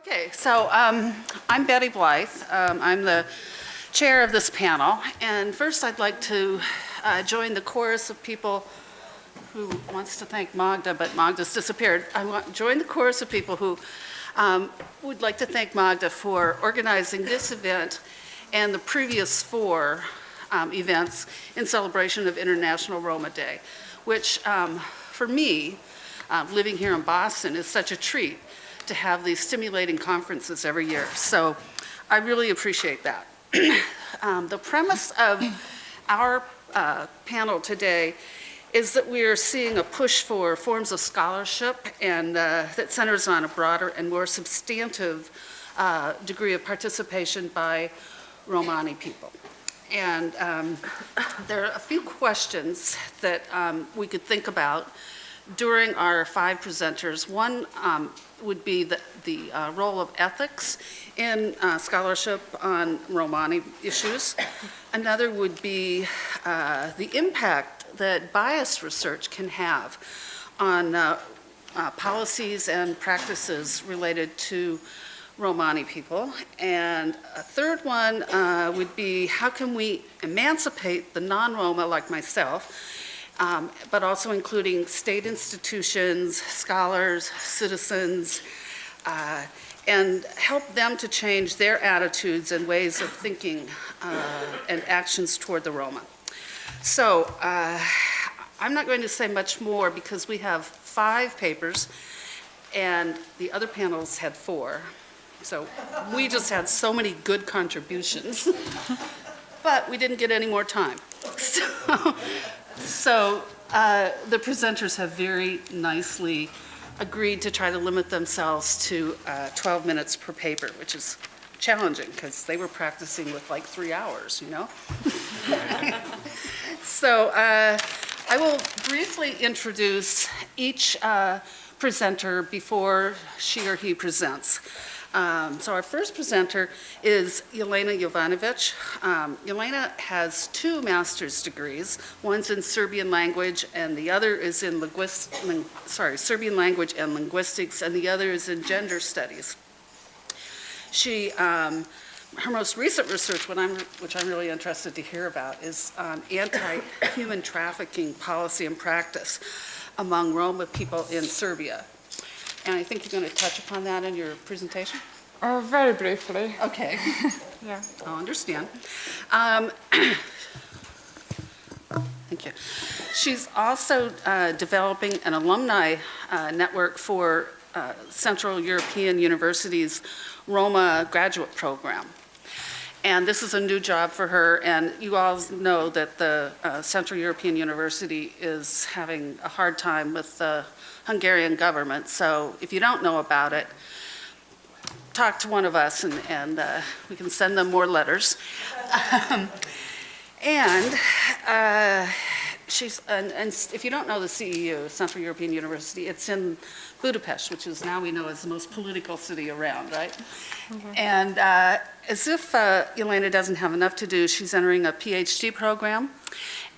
Okay, so I'm Betty Blythe. I'm the chair of this panel, and first I'd like to join the chorus of people who wants to thank Magda, but Magda's disappeared. I want to join the chorus of people who would like to thank Magda for organizing this event and the previous 4 events in celebration of International Roma Day, which for me, living here in Boston, is such a treat to have these stimulating conferences every year. So I really appreciate that. The premise of our panel today is that we are seeing a push for forms of scholarship and that centers on a broader and more substantive degree of participation by Romani people. And there are a few questions that we could think about during our 5 presenters. One would be the role of ethics in scholarship on Romani issues. Another would be the impact that biased research can have on policies and practices related to Romani people. And a third one would be how can we emancipate the non-Roma like myself, but also including state institutions, scholars, citizens, and help them to change their attitudes and ways of thinking and actions toward the Roma. So I'm not going to say much more because we have 5 papers and the other panels had 4. So we just had so many good contributions, but we didn't get any more time. So the presenters have very nicely agreed to try to limit themselves to 12 minutes per paper, which is challenging because they were practicing with like 3 hours, you know? So I will briefly introduce each presenter before she or he presents. So our first presenter is Elena Jovanović. Elena has 2 master's degrees. One's in Serbian language, and the other is in Serbian language and linguistics, and the other is in gender studies. Her most recent research, which I'm really interested to hear about, is on anti-human trafficking policy and practice among Roma people in Serbia. And I think you're going to touch upon that in your presentation? Very briefly. Okay. Yeah. I'll understand. Thank you. She's also developing an alumni network for Central European University's Roma graduate program. And this is a new job for her, and you all know that the Central European University is having a hard time with the Hungarian government. So if you don't know about it, talk to one of us and we can send them more letters. And if you don't know the CEU, Central European University, it's in Budapest, which is now we know is the most political city around, right? Mm-hmm. And as if Elena doesn't have enough to do, she's entering a PhD program.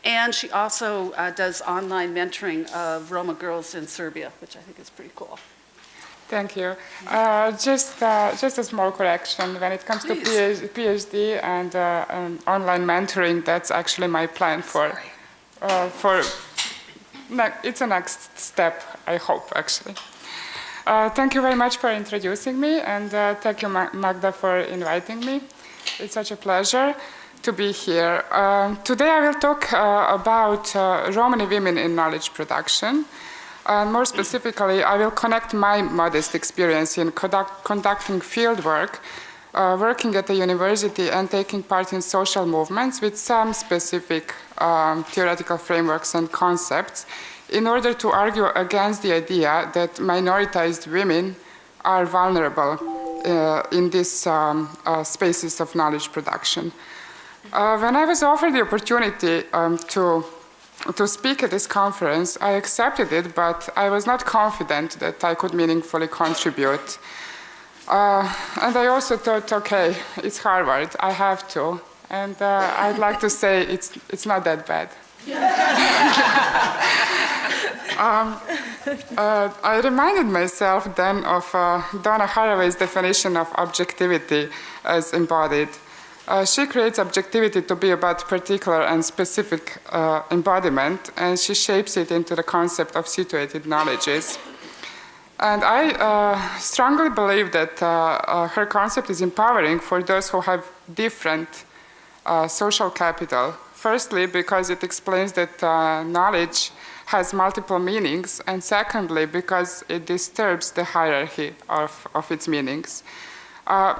And she also does online mentoring of Roma girls in Serbia, which I think is pretty cool. Thank you. Just a small correction. When it comes to PhD and online mentoring, that's actually my plan it's a next step, I hope, actually. Thank you very much for introducing me, and thank you, Magda, for inviting me. It's such a pleasure to be here. Today I will talk about Romani women in knowledge production. More specifically, I will connect my modest experience in conducting field work, working at the university and taking part in social movements with some specific theoretical frameworks and concepts in order to argue against the idea that minoritized women are vulnerable in these spaces of knowledge production. When I was offered the opportunity to speak at this conference, I accepted it, but I was not confident that I could meaningfully contribute. And I also thought, okay, it's Harvard, I have to. And I'd like to say it's not that bad. I reminded myself then of Donna Haraway's definition of objectivity as embodied. She creates objectivity to be about particular and specific embodiment, and she shapes it into the concept of situated knowledges. And I strongly believe that her concept is empowering for those who have different social capital. Firstly, because it explains that knowledge has multiple meanings, and secondly, because it disturbs the hierarchy of its meanings. I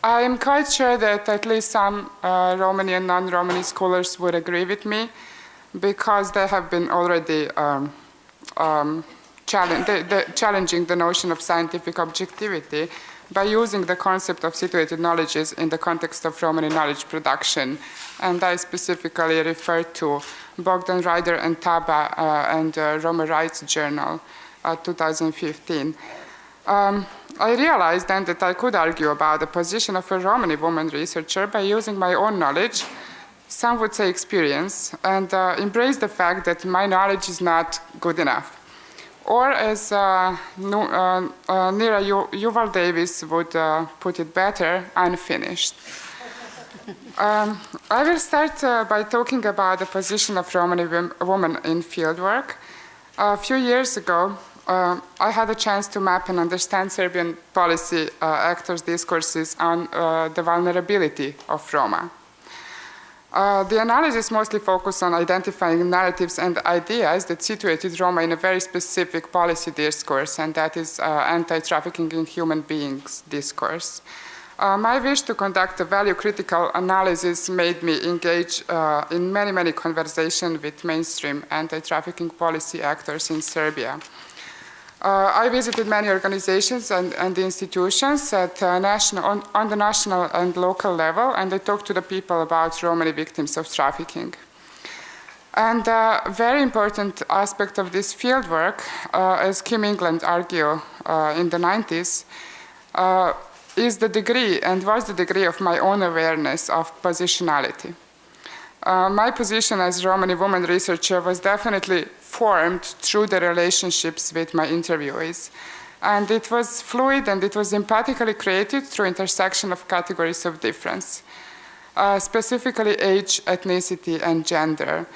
am quite sure that at least some Romani and non-Romani scholars would agree with me, because they have been already challenging the notion of scientific objectivity by using the concept of situated knowledges in the context of Romani knowledge production. And I specifically refer to Bogdan Ryder and Taba and Roma Rights Journal, 2015. I realized then that I could argue about the position of a Romani woman researcher by using my own knowledge, some would say experience, and embrace the fact that my knowledge is not good enough. Or as Nira Yuval Davis would put it better, unfinished. I will start by talking about the position of Romani women in fieldwork. A few years ago, I had a chance to map and understand Serbian policy actors' discourses on the vulnerability of Roma. The analysis mostly focused on identifying narratives and ideas that situated Roma in a very specific policy discourse, and that is anti-trafficking in human beings discourse. My wish to conduct a value-critical analysis made me engage in many conversations with mainstream anti-trafficking policy actors in Serbia. I visited many organizations and institutions at on the national and local level, and I talked to the people about Romani victims of trafficking. And a very important aspect of this fieldwork, as Kim England argued in the 90s, is the degree, and was the degree of my own awareness of positionality. My position as Romani woman researcher was definitely formed through the relationships with my interviewees. And it was fluid and it was empathically created through intersection of categories of difference, specifically age, ethnicity, and gender,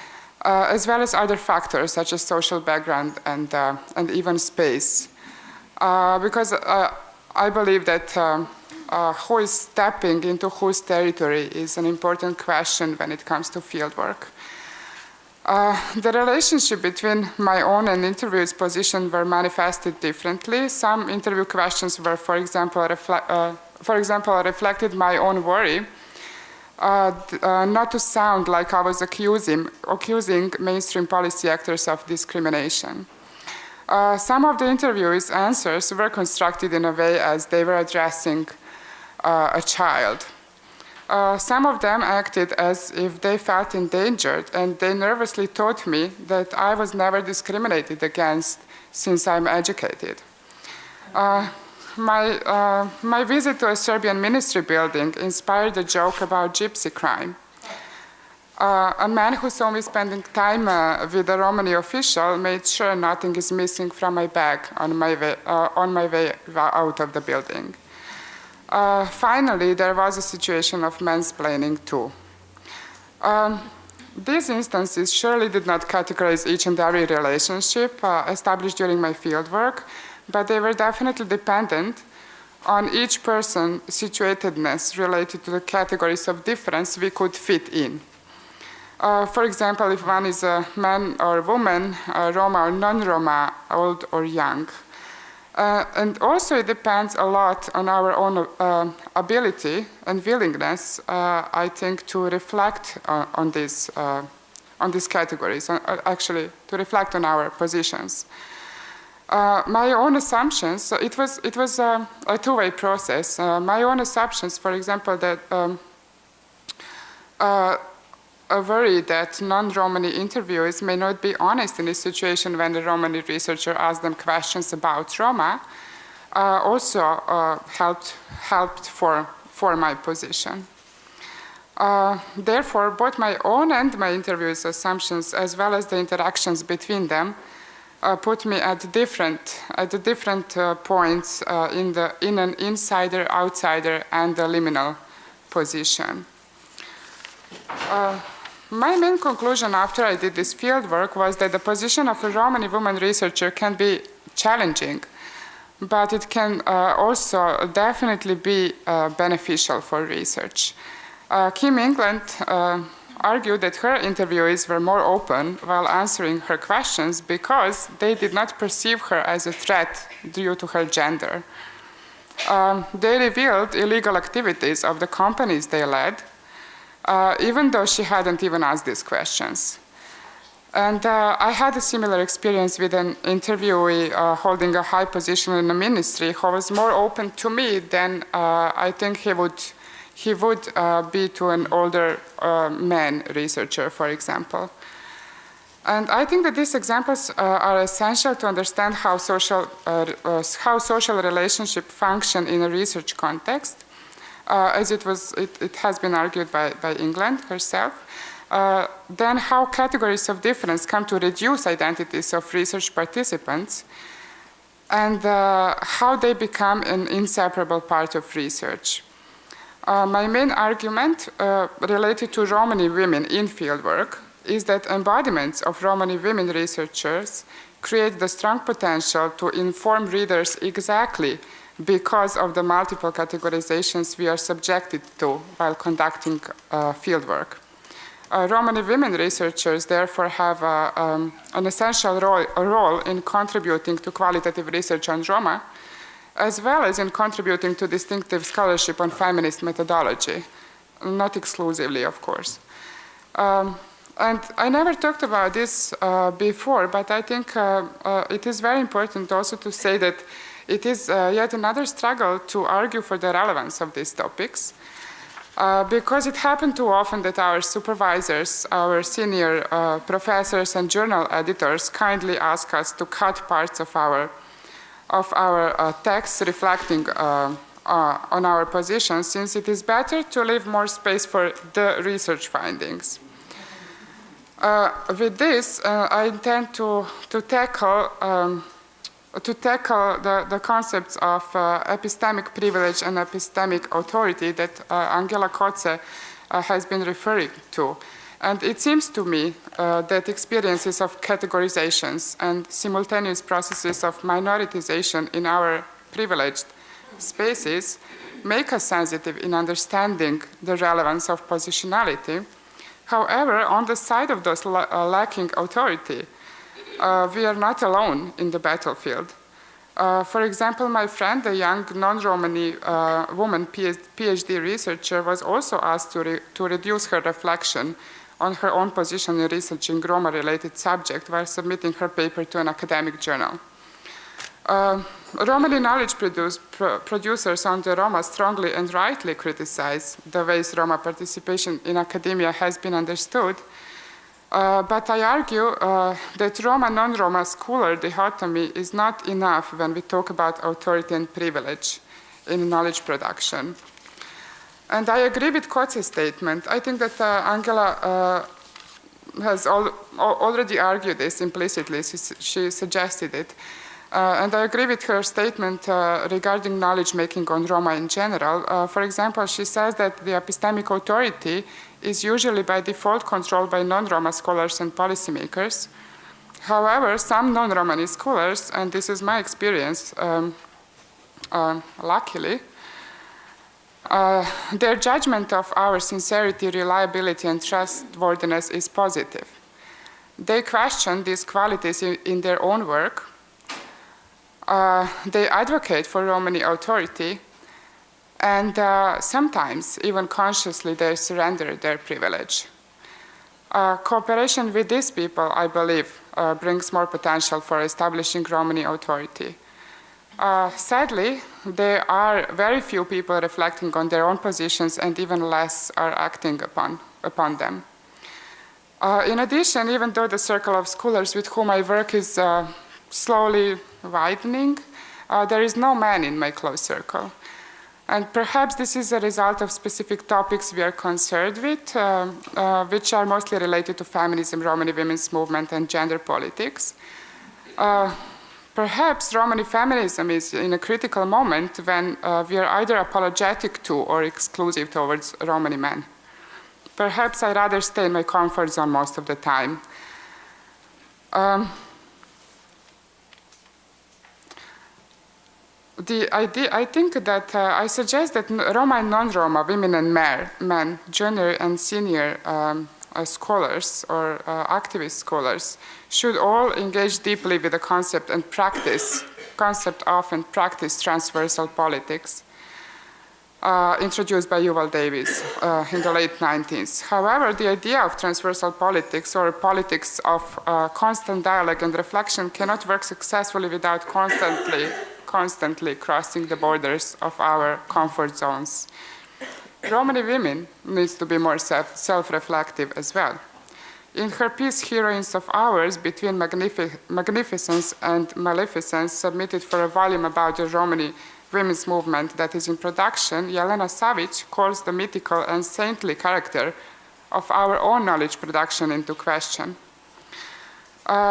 as well as other factors such as social background and even space. Because I believe that who is stepping into whose territory is an important question when it comes to fieldwork. The relationship between my own and interviews' position were manifested differently. Some interview questions were, for example, reflected my own worry not to sound like I was accusing mainstream policy actors of discrimination. Some of the interviewees' answers were constructed in a way as they were addressing a child. Some of them acted as if they felt endangered, and they nervously told me that I was never discriminated against since I'm educated. My visit to a Serbian ministry building inspired a joke about gypsy crime. A man who saw me spending time with a Romani official made sure nothing is missing from my bag on my way out of the building. Finally, there was a situation of mansplaining too. These instances surely did not categorize each and every relationship established during my fieldwork, but they were definitely dependent on each person's situatedness related to the categories of difference we could fit in. For example, if one is a man or woman, Roma or non-Roma, old or young. And also it depends a lot on our own ability and willingness, I think, to reflect on these categories, actually to reflect on our positions. My own assumptions, it was a two-way process. My own assumptions, for example, that a worry that non-Romani interviewers may not be honest in this situation when the Romani researcher asks them questions about Roma, also helped for my position. Therefore, both my own and my interviewers' assumptions, as well as the interactions between them, put me at different points in an insider, outsider, and a liminal position. My main conclusion after I did this fieldwork was that the position of a Romani woman researcher can be challenging, but it can also definitely be beneficial for research. Kim England argued that her interviewees were more open while answering her questions because they did not perceive her as a threat due to her gender. They revealed illegal activities of the companies they led, even though she hadn't even asked these questions. And I had a similar experience with an interviewee holding a high position in the ministry who was more open to me than I think he would be to an older man researcher, for example. And I think that these examples are essential to understand how social relationships function in a research context, as it has been argued by England herself. Then how categories of difference come to reduce identities of research participants, and how they become an inseparable part of research. My main argument related to Romani women in fieldwork is that embodiments of Romani women researchers create the strong potential to inform readers exactly because of the multiple categorizations we are subjected to while conducting fieldwork. Romani women researchers therefore have an essential role in contributing to qualitative research on Roma, as well as in contributing to distinctive scholarship on feminist methodology, not exclusively, of course. And I never talked about this before, but I think it is very important also to say that it is yet another struggle to argue for the relevance of these topics. Because it happened too often that our supervisors, our senior professors and journal editors kindly ask us to cut parts of our texts reflecting on our position, since it is better to leave more space for the research findings. With this, I intend to tackle the concepts of epistemic privilege and epistemic authority that Angela Kotze has been referring to. And it seems to me that experiences of categorizations and simultaneous processes of minoritization in our privileged spaces make us sensitive in understanding the relevance of positionality. However, on the side of those lacking authority, we are not alone in the battlefield. For example, my friend, a young non-Romani woman PhD researcher, was also asked to reduce her reflection on her own position in researching Roma-related subject while submitting her paper to an academic journal. Romani knowledge producers on the Roma strongly and rightly criticize the ways Roma participation in academia has been understood. But I argue that Roma-non-Roma scholar dichotomy is not enough when we talk about authority and privilege in knowledge production. And I agree with Kotze's statement. I think that Angela has already argued this implicitly. She suggested it. And I agree with her statement regarding knowledge making on Roma in general. For example, she says that the epistemic authority is usually by default controlled by non-Roma scholars and policymakers. However, some non-Romani scholars, and this is my experience, luckily, their judgment of our sincerity, reliability, and trustworthiness is positive. They question these qualities in their own work. They advocate for Romani authority, and sometimes, even consciously, they surrender their privilege. Cooperation with these people, I believe, brings more potential for establishing Romani authority. Sadly, there are very few people reflecting on their own positions, and even less are acting upon them. In addition, even though the circle of scholars with whom I work is slowly widening, there is no man in my close circle. And perhaps this is a result of specific topics we are concerned with, which are mostly related to feminism, Romani women's movement, and gender politics. Perhaps Romani feminism is in a critical moment when we are either apologetic to or exclusive towards Romani men. Perhaps I'd rather stay in my comfort zone most of the time. I think that I suggest that Roma and non-Roma, women and men, junior and senior scholars or activist scholars should all engage deeply with the concept of and practice transversal politics introduced by Yuval Davis in the late 90s. However, the idea of transversal politics or politics of constant dialogue and reflection cannot work successfully without constantly crossing the borders of our comfort zones. Romani women needs to be more self-reflective as well. In her piece, Heroines of Ours, Between Magnificence and Maleficence, submitted for a volume about the Romani women's movement that is in production, Elena Jovanović calls the mythical and saintly character of our own knowledge production into question.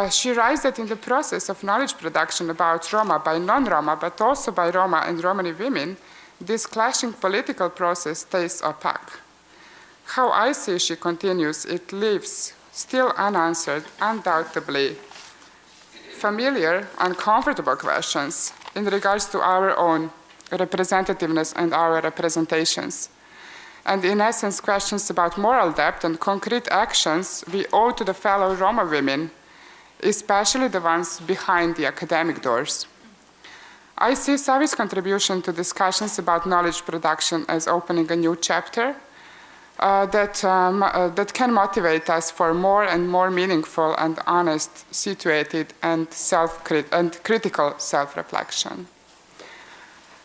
She writes that in the process of knowledge production about Roma by non-Roma, but also by Roma and Romani women, this clashing political process stays opaque. How I see, she continues, it leaves still unanswered, undoubtedly familiar, uncomfortable questions in regards to our own representativeness and our representations. And in essence, questions about moral depth and concrete actions we owe to the fellow Roma women, especially the ones behind the academic doors. I see Savi's contribution to discussions about knowledge production as opening a new chapter that can motivate us for more and more meaningful and honest, situated, and critical self-reflection.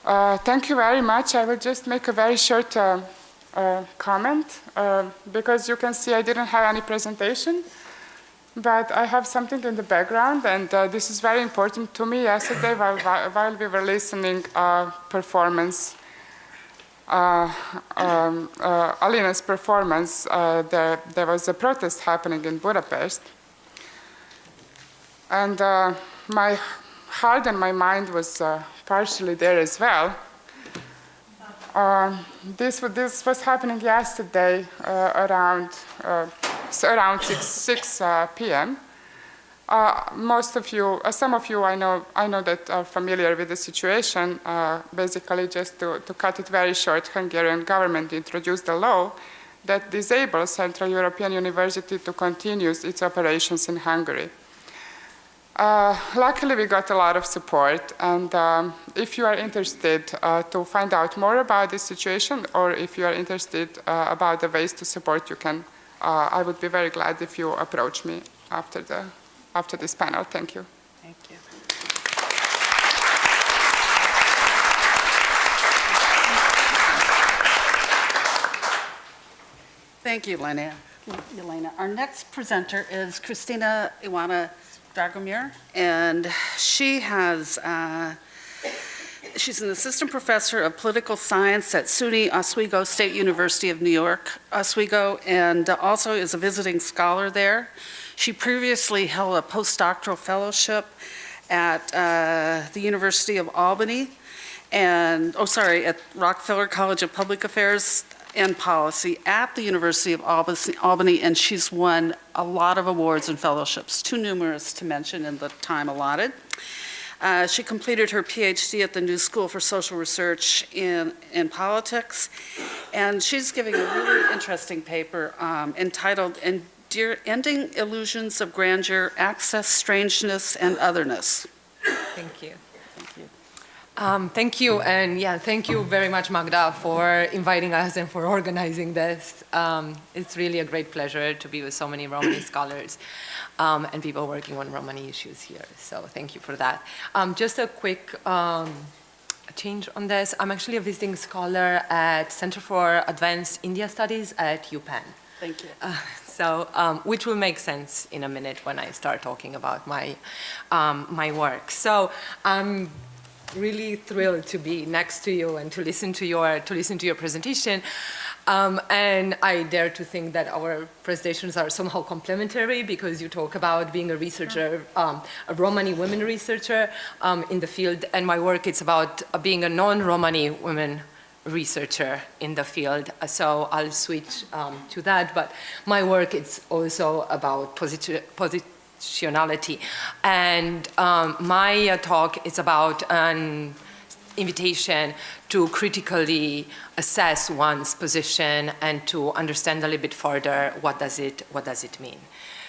Thank you very much. I will just make a very short comment because you can see I didn't have any presentation. But I have something in the background, and this is very important to me. Yesterday, while we were listening performance, Alena's performance, there was a protest happening in Budapest. And my heart and my mind was partially there as well. This was happening yesterday around 6 p.m. Most of you, some of you I know that are familiar with the situation. Basically, just to cut it very short, Hungarian government introduced a law that disables Central European University to continue its operations in Hungary. Luckily, we got a lot of support, and if you are interested to find out more about this situation, or if you are interested about the ways to support, you can. I would be very glad if you approach me after this panel. Thank you. Thank you. Thank you, Elena. Our next presenter is Christina Dragomir, and she's an assistant professor of political science at SUNY Oswego State University of New York, Oswego, and also is a visiting scholar there. She previously held a postdoctoral fellowship at the University of Albany, at Rockefeller College of Public Affairs and Policy at the University of Albany, and she's won a lot of awards and fellowships, too numerous to mention in the time allotted. She completed her PhD at the New School for Social Research in Politics, and she's giving a really interesting paper entitled Ending Illusions of Grandeur, Access, Strangeness, and Otherness. Thank you. Thank you. Thank you, and thank you very much, Magda, for inviting us and for organizing this. It's really a great pleasure to be with so many Romani scholars and people working on Romani issues here. So thank you for that. Just a quick change on this. I'm actually a visiting scholar at Center for Advanced India Studies at UPenn. Thank you. Which will make sense in a minute when I start talking about my work. So I'm really thrilled to be next to you and to listen to your presentation. And I dare to think that our presentations are somehow complementary because you talk about being a researcher, a Romani women researcher in the field, and my work is about being a non-Romani women researcher in the field. So I'll switch to that, but my work is also about positionality. And my talk is about an invitation to critically assess one's position and to understand a little bit further what does it mean.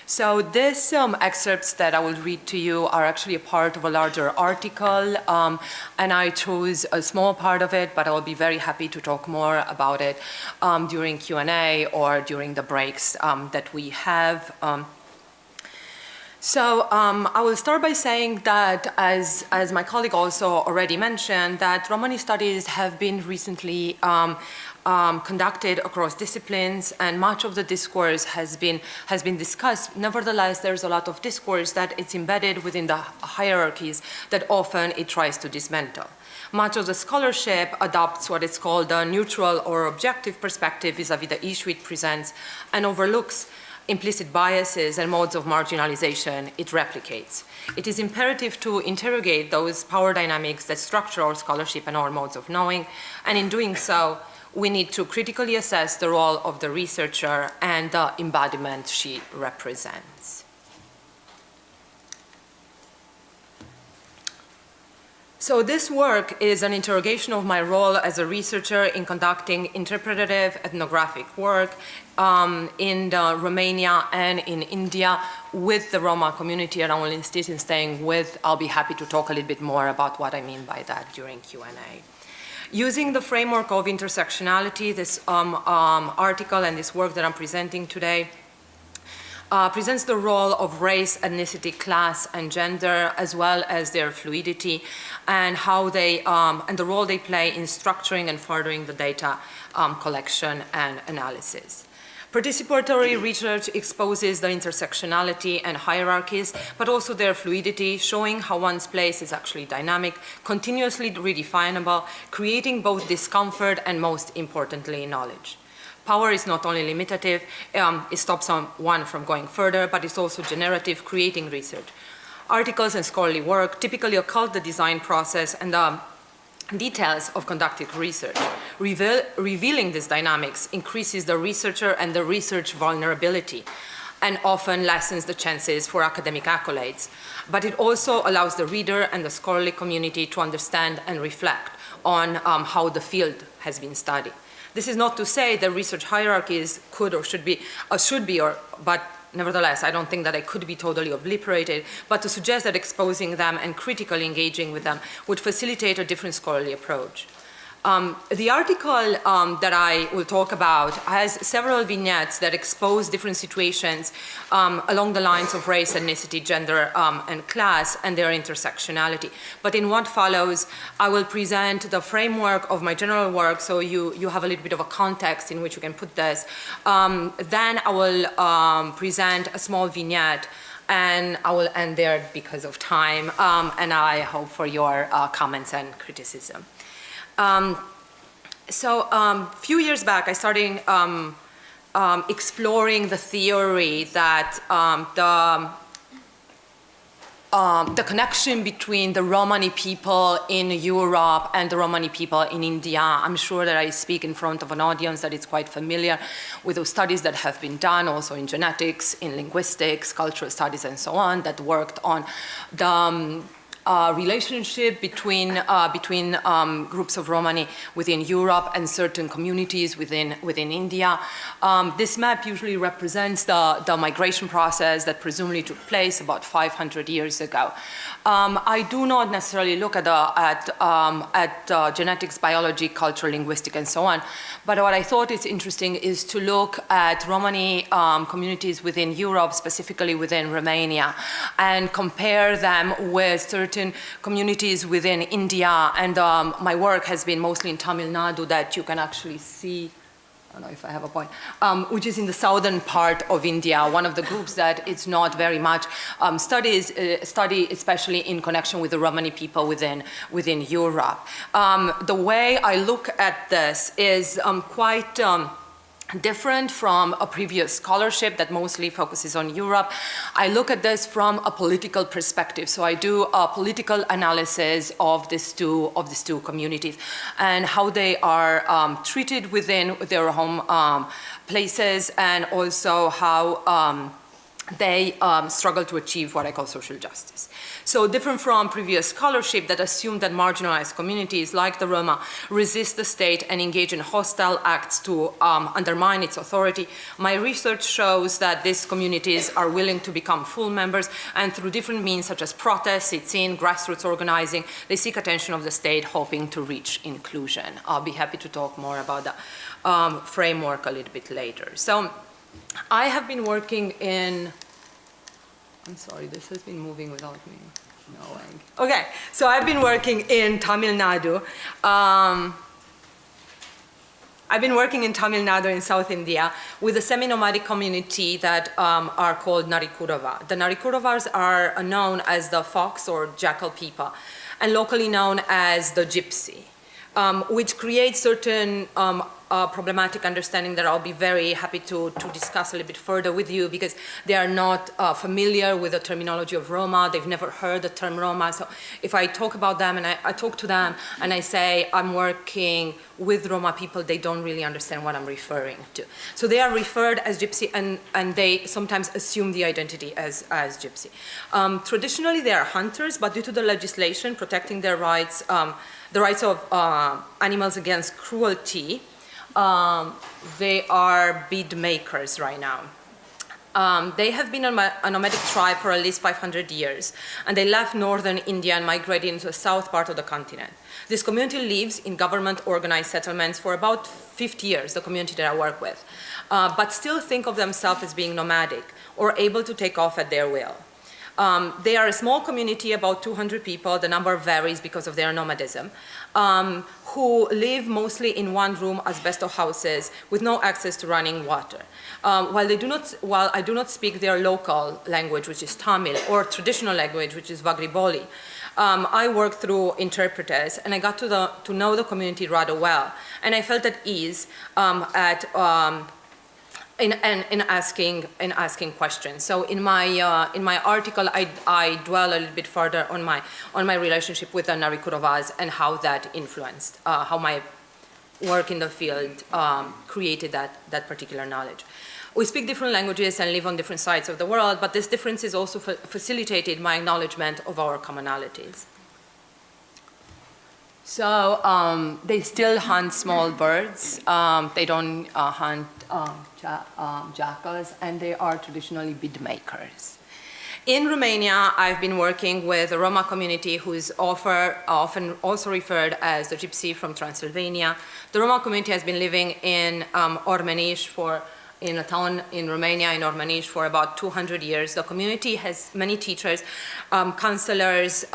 So these excerpts that I will read to you are actually a part of a larger article, and I chose a small part of it, but I will be very happy to talk more about it during Q&A or during the breaks that we have. So I will start by saying that, as my colleague also already mentioned, that Romani studies have been recently conducted across disciplines, and much of the discourse has been discussed. Nevertheless, there's a lot of discourse that it's embedded within the hierarchies that often it tries to dismantle. Much of the scholarship adopts what is called a neutral or objective perspective vis-à-vis the issue it presents and overlooks implicit biases and modes of marginalization it replicates. It is imperative to interrogate those power dynamics that structure our scholarship and our modes of knowing, and in doing so, we need to critically assess the role of the researcher and the embodiment she represents. So this work is an interrogation of my role as a researcher in conducting interpretative ethnographic work in Romania and in India with the Roma community, and I will insist in staying with. I'll be happy to talk a little bit more about what I mean by that during Q&A. Using the framework of intersectionality, this article and this work that I'm presenting today presents the role of race, ethnicity, class, and gender, as well as their fluidity, and how they and the role they play in structuring and furthering the data collection and analysis. Participatory research exposes the intersectionality and hierarchies, but also their fluidity, showing how one's place is actually dynamic, continuously redefinable, creating both discomfort and, most importantly, knowledge. Power is not only limitative, it stops one from going further, but it's also generative, creating research. Articles and scholarly work typically occult the design process and the details of conducting research. Revealing these dynamics increases the researcher and the research vulnerability, and often lessens the chances for academic accolades. But it also allows the reader and the scholarly community to understand and reflect on how the field has been studied. This is not to say that research hierarchies could or should be, but nevertheless, I don't think that they could be totally obliterated, but to suggest that exposing them and critically engaging with them would facilitate a different scholarly approach. The article that I will talk about has several vignettes that expose different situations along the lines of race, ethnicity, gender, and class, and their intersectionality. But in what follows, I will present the framework of my general work, so you have a little bit of a context in which you can put this. Then I will present a small vignette, and I will end there because of time, and I hope for your comments and criticism. A few years back, I started exploring the theory that the connection between the Romani people in Europe and the Romani people in India. I'm sure that I speak in front of an audience that is quite familiar with those studies that have been done also in genetics, in linguistics, cultural studies, and so on, that worked on the relationship between groups of Romani within Europe and certain communities within India. This map usually represents the migration process that presumably took place about 500 years ago. I do not necessarily look at genetics, biology, culture, linguistic, and so on, but what I thought is interesting is to look at Romani communities within Europe, specifically within Romania, and compare them with certain communities within India, and my work has been mostly in Tamil Nadu, that you can actually see, I don't know if I have a point, which is in the southern part of India, one of the groups that it's not very much study, especially in connection with the Romani people within Europe. The way I look at this is quite different from a previous scholarship that mostly focuses on Europe. I look at this from a political perspective. So I do a political analysis of these two communities and how they are treated within their home places, and also how they struggle to achieve what I call social justice. So different from previous scholarship that assumed that marginalized communities like the Roma resist the state and engage in hostile acts to undermine its authority, my research shows that these communities are willing to become full members, and through different means such as protests, sit-in, grassroots organizing, they seek attention of the state, hoping to reach inclusion. I'll be happy to talk more about the framework a little bit later. So I have been working in, I'm sorry, this has been moving without me knowing. Okay, so I've been working in Tamil Nadu. I've been working in Tamil Nadu in South India with a semi-nomadic community that are called Narikurava. The Narikuravas are known as the fox or jackal people, and locally known as the gypsy, which creates certain problematic understanding that I'll be very happy to discuss a little bit further with you, because they are not familiar with the terminology of Roma. They've never heard the term Roma. So if I talk about them and I talk to them and I say I'm working with Roma people, they don't really understand what I'm referring to. So they are referred as gypsy, and they sometimes assume the identity as gypsy. Traditionally, they are hunters, but due to the legislation protecting their rights, the rights of animals against cruelty, they are bead makers right now. They have been a nomadic tribe for at least 500 years, and they left northern India and migrated into the south part of the continent. This community lives in government-organized settlements for about 50 years, the community that I work with, but still think of themselves as being nomadic or able to take off at their will. They are a small community, about 200 people, the number varies because of their nomadism, who live mostly in one-room asbestos houses with no access to running water. While I do not speak their local language, which is Tamil, or traditional language, which is Vagriboli, I worked through interpreters, and I got to know the community rather well, and I felt at ease in asking questions. So in my article, I dwell a little bit further on my relationship with the Narikuravas and how that influenced how my work in the field created that particular knowledge. We speak different languages and live on different sides of the world, but this difference is also facilitated my acknowledgement of our commonalities. So they still hunt small birds. They don't hunt jackals, and they are traditionally bead makers. In Romania, I've been working with a Roma community who is often also referred as the gypsy from Transylvania. The Roma community has been living in Ormeniș in a town in Romania, in Ormeniș, for about 200 years. The community has many teachers, counselors,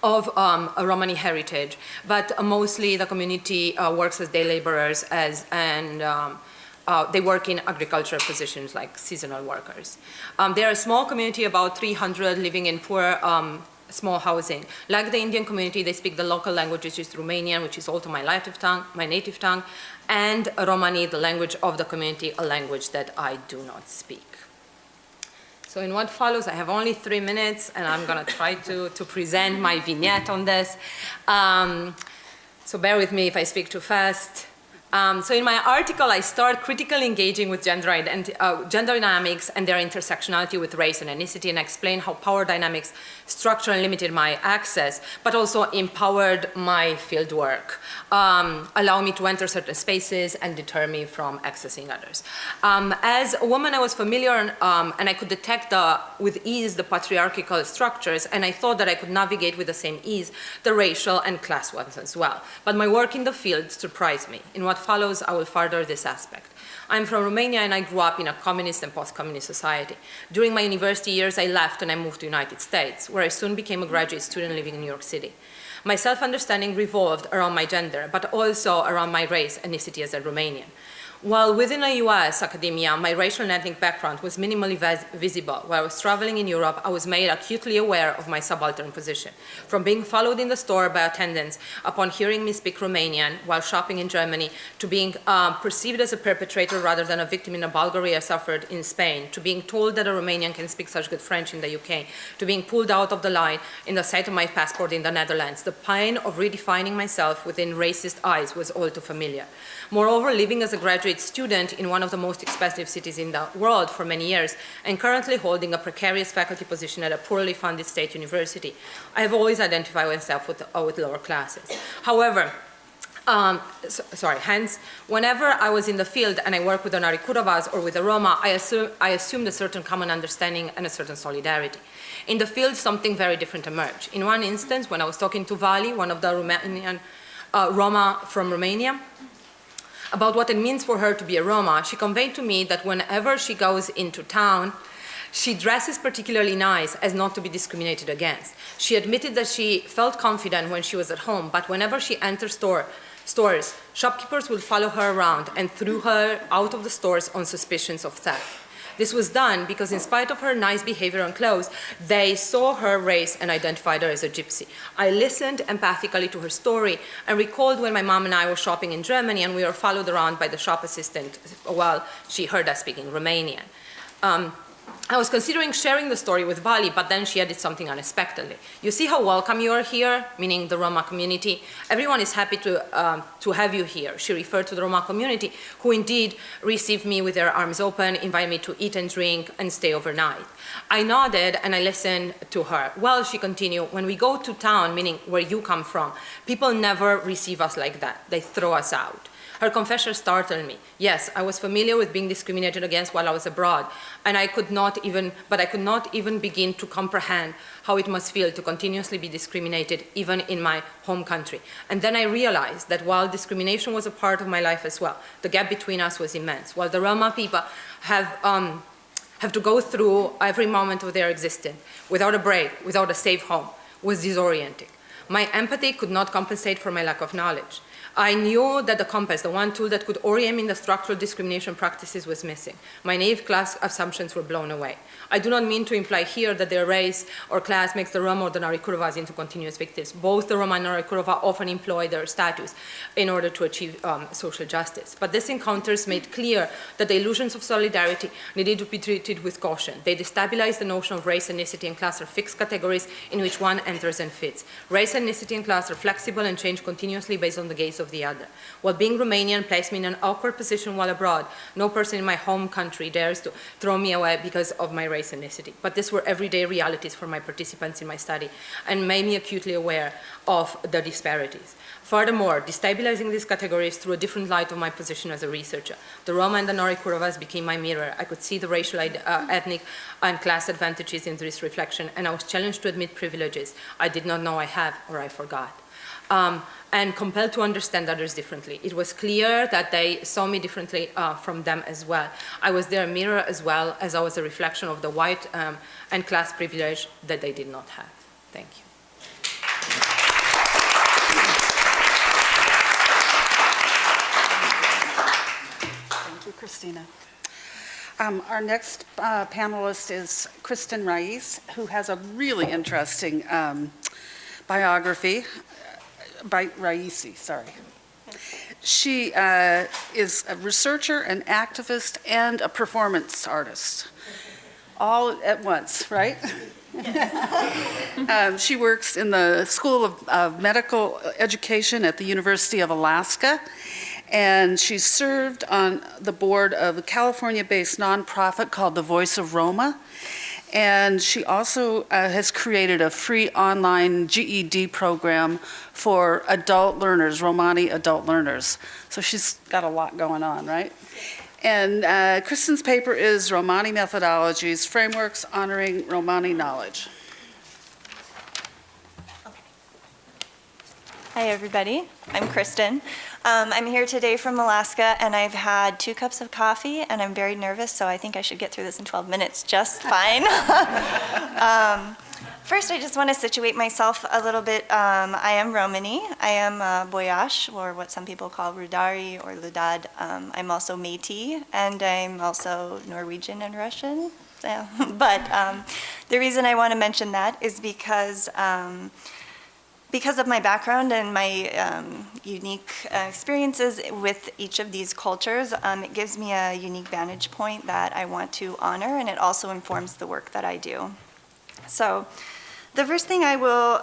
of a Romani heritage, but mostly the community works as day laborers and they work in agricultural positions like seasonal workers. They are a small community, about 300, living in poor small housing. Like the Indian community, they speak the local language, which is Romanian, which is also my native tongue, and Romani, the language of the community, a language that I do not speak. So in what follows, I have only 3 minutes, and I'm going to try to present my vignette on this. So bear with me if I speak too fast. So in my article, I start critically engaging with gender dynamics and their intersectionality with race and ethnicity, and explain how power dynamics structured and limited my access, but also empowered my field work, allow me to enter certain spaces and deter me from accessing others. As a woman, I was familiar and I could detect with ease the patriarchal structures, and I thought that I could navigate with the same ease the racial and class ones as well. But my work in the field surprised me. In what follows, I will further this aspect. I'm from Romania, and I grew up in a communist and post-communist society. During my university years, I left and I moved to the United States, where I soon became a graduate student living in New York City. My self-understanding revolved around my gender, but also around my race, ethnicity as a Romanian. While within a US academia, my racial and ethnic background was minimally visible, while I was traveling in Europe, I was made acutely aware of my subaltern position. From being followed in the store by attendants upon hearing me speak Romanian while shopping in Germany, to being perceived as a perpetrator rather than a victim in a Bulgaria suffered in Spain, to being told that a Romanian can speak such good French in the UK, to being pulled out of the line in the sight of my passport in the Netherlands, the pain of redefining myself within racist eyes was all too familiar. Moreover, living as a graduate student in one of the most expensive cities in the world for many years, and currently holding a precarious faculty position at a poorly funded state university, I have always identified myself with lower classes. However, hence, whenever I was in the field and I worked with the Narikurovas or with the Roma, I assumed a certain common understanding and a certain solidarity. In the field, something very different emerged. In one instance, when I was talking to Vali, one of the Roma from Romania, about what it means for her to be a Roma, she conveyed to me that whenever she goes into town, she dresses particularly nice as not to be discriminated against. She admitted that she felt confident when she was at home, but whenever she entered stores, shopkeepers would follow her around and threw her out of the stores on suspicions of theft. This was done because in spite of her nice behavior and clothes, they saw her race and identified her as a gypsy. I listened empathically to her story and recalled when my mom and I were shopping in Germany and we were followed around by the shop assistant while she heard us speaking Romanian. I was considering sharing the story with Vali, but then she added something unexpectedly. You see how welcome you are here, meaning the Roma community? Everyone is happy to have you here. She referred to the Roma community, who indeed received me with their arms open, invited me to eat and drink, and stay overnight. I nodded and I listened to her. Well, she continued, when we go to town, meaning where you come from, people never receive us like that. They throw us out. Her confession startled me. Yes, I was familiar with being discriminated against while I was abroad, and I could not even begin to comprehend how it must feel to continuously be discriminated, even in my home country. And then I realized that while discrimination was a part of my life as well, the gap between us was immense. While the Roma people have to go through every moment of their existence without a break, without a safe home, was disorienting. My empathy could not compensate for my lack of knowledge. I knew that the compass, the one tool that could orient me in the structural discrimination practices, was missing. My naive class assumptions were blown away. I do not mean to imply here that their race or class makes the Roma or the Narikurovas into continuous victims. Both the Roma and Narikurova often employ their status in order to achieve social justice. But these encounters made clear that the illusions of solidarity needed to be treated with caution. They destabilized the notion of race, ethnicity, and class are fixed categories in which one enters and fits. Race, ethnicity, and class are flexible and change continuously based on the gaze of the other. While being Romanian placed me in an awkward position while abroad, no person in my home country dares to throw me away because of my race and ethnicity. But these were everyday realities for my participants in my study and made me acutely aware of the disparities. Furthermore, destabilizing these categories through a different light of my position as a researcher. The Roma and the Narikurovas became my mirror. I could see the racial, ethnic, and class advantages in this reflection, and I was challenged to admit privileges I did not know I have or I forgot. And compelled to understand others differently. It was clear that they saw me differently from them as well. I was their mirror as well as I was a reflection of the white and class privilege that they did not have. Thank you. Thank you, Christina. Our next panelist is Kristen Rice, who has a really interesting biography. Raisi, sorry. She is a researcher, an activist, and a performance artist, all at once, right? She works in the School of Medical Education at the University of Alaska, and she's served on the board of a California-based nonprofit called The Voice of Roma. And she also has created a free online GED program for adult learners, Romani adult learners. So she's got a lot going on, right? And Kristen's paper is Romani Methodologies, Frameworks Honoring Romani Knowledge. Hi, everybody. I'm Kristen. I'm here today from Alaska, and I've had 2 cups of coffee, and I'm very nervous, so I think I should get through this in 12 minutes just fine. First, I just want to situate myself a little bit. I am Romani. I am Boyash, or what some people call Rudari or Ludad. I'm also Métis, and I'm also Norwegian and Russian. So, but the reason I want to mention that is because of my background and my unique experiences with each of these cultures. It gives me a unique vantage point that I want to honor, and it also informs the work that I do. So the first thing I will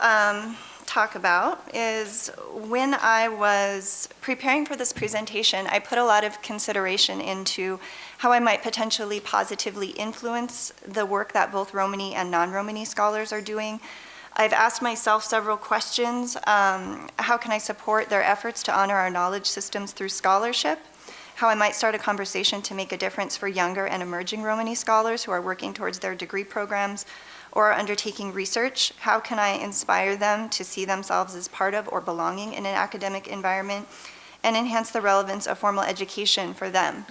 talk about is when I was preparing for this presentation, I put a lot of consideration into how I might potentially positively influence the work that both Romani and non-Romani scholars are doing. I've asked myself several questions. How can I support their efforts to honor our knowledge systems through scholarship? How I might start a conversation to make a difference for younger and emerging Romani scholars who are working towards their degree programs or are undertaking research. How can I inspire them to see themselves as part of or belonging in an academic environment and enhance the relevance of formal education for them?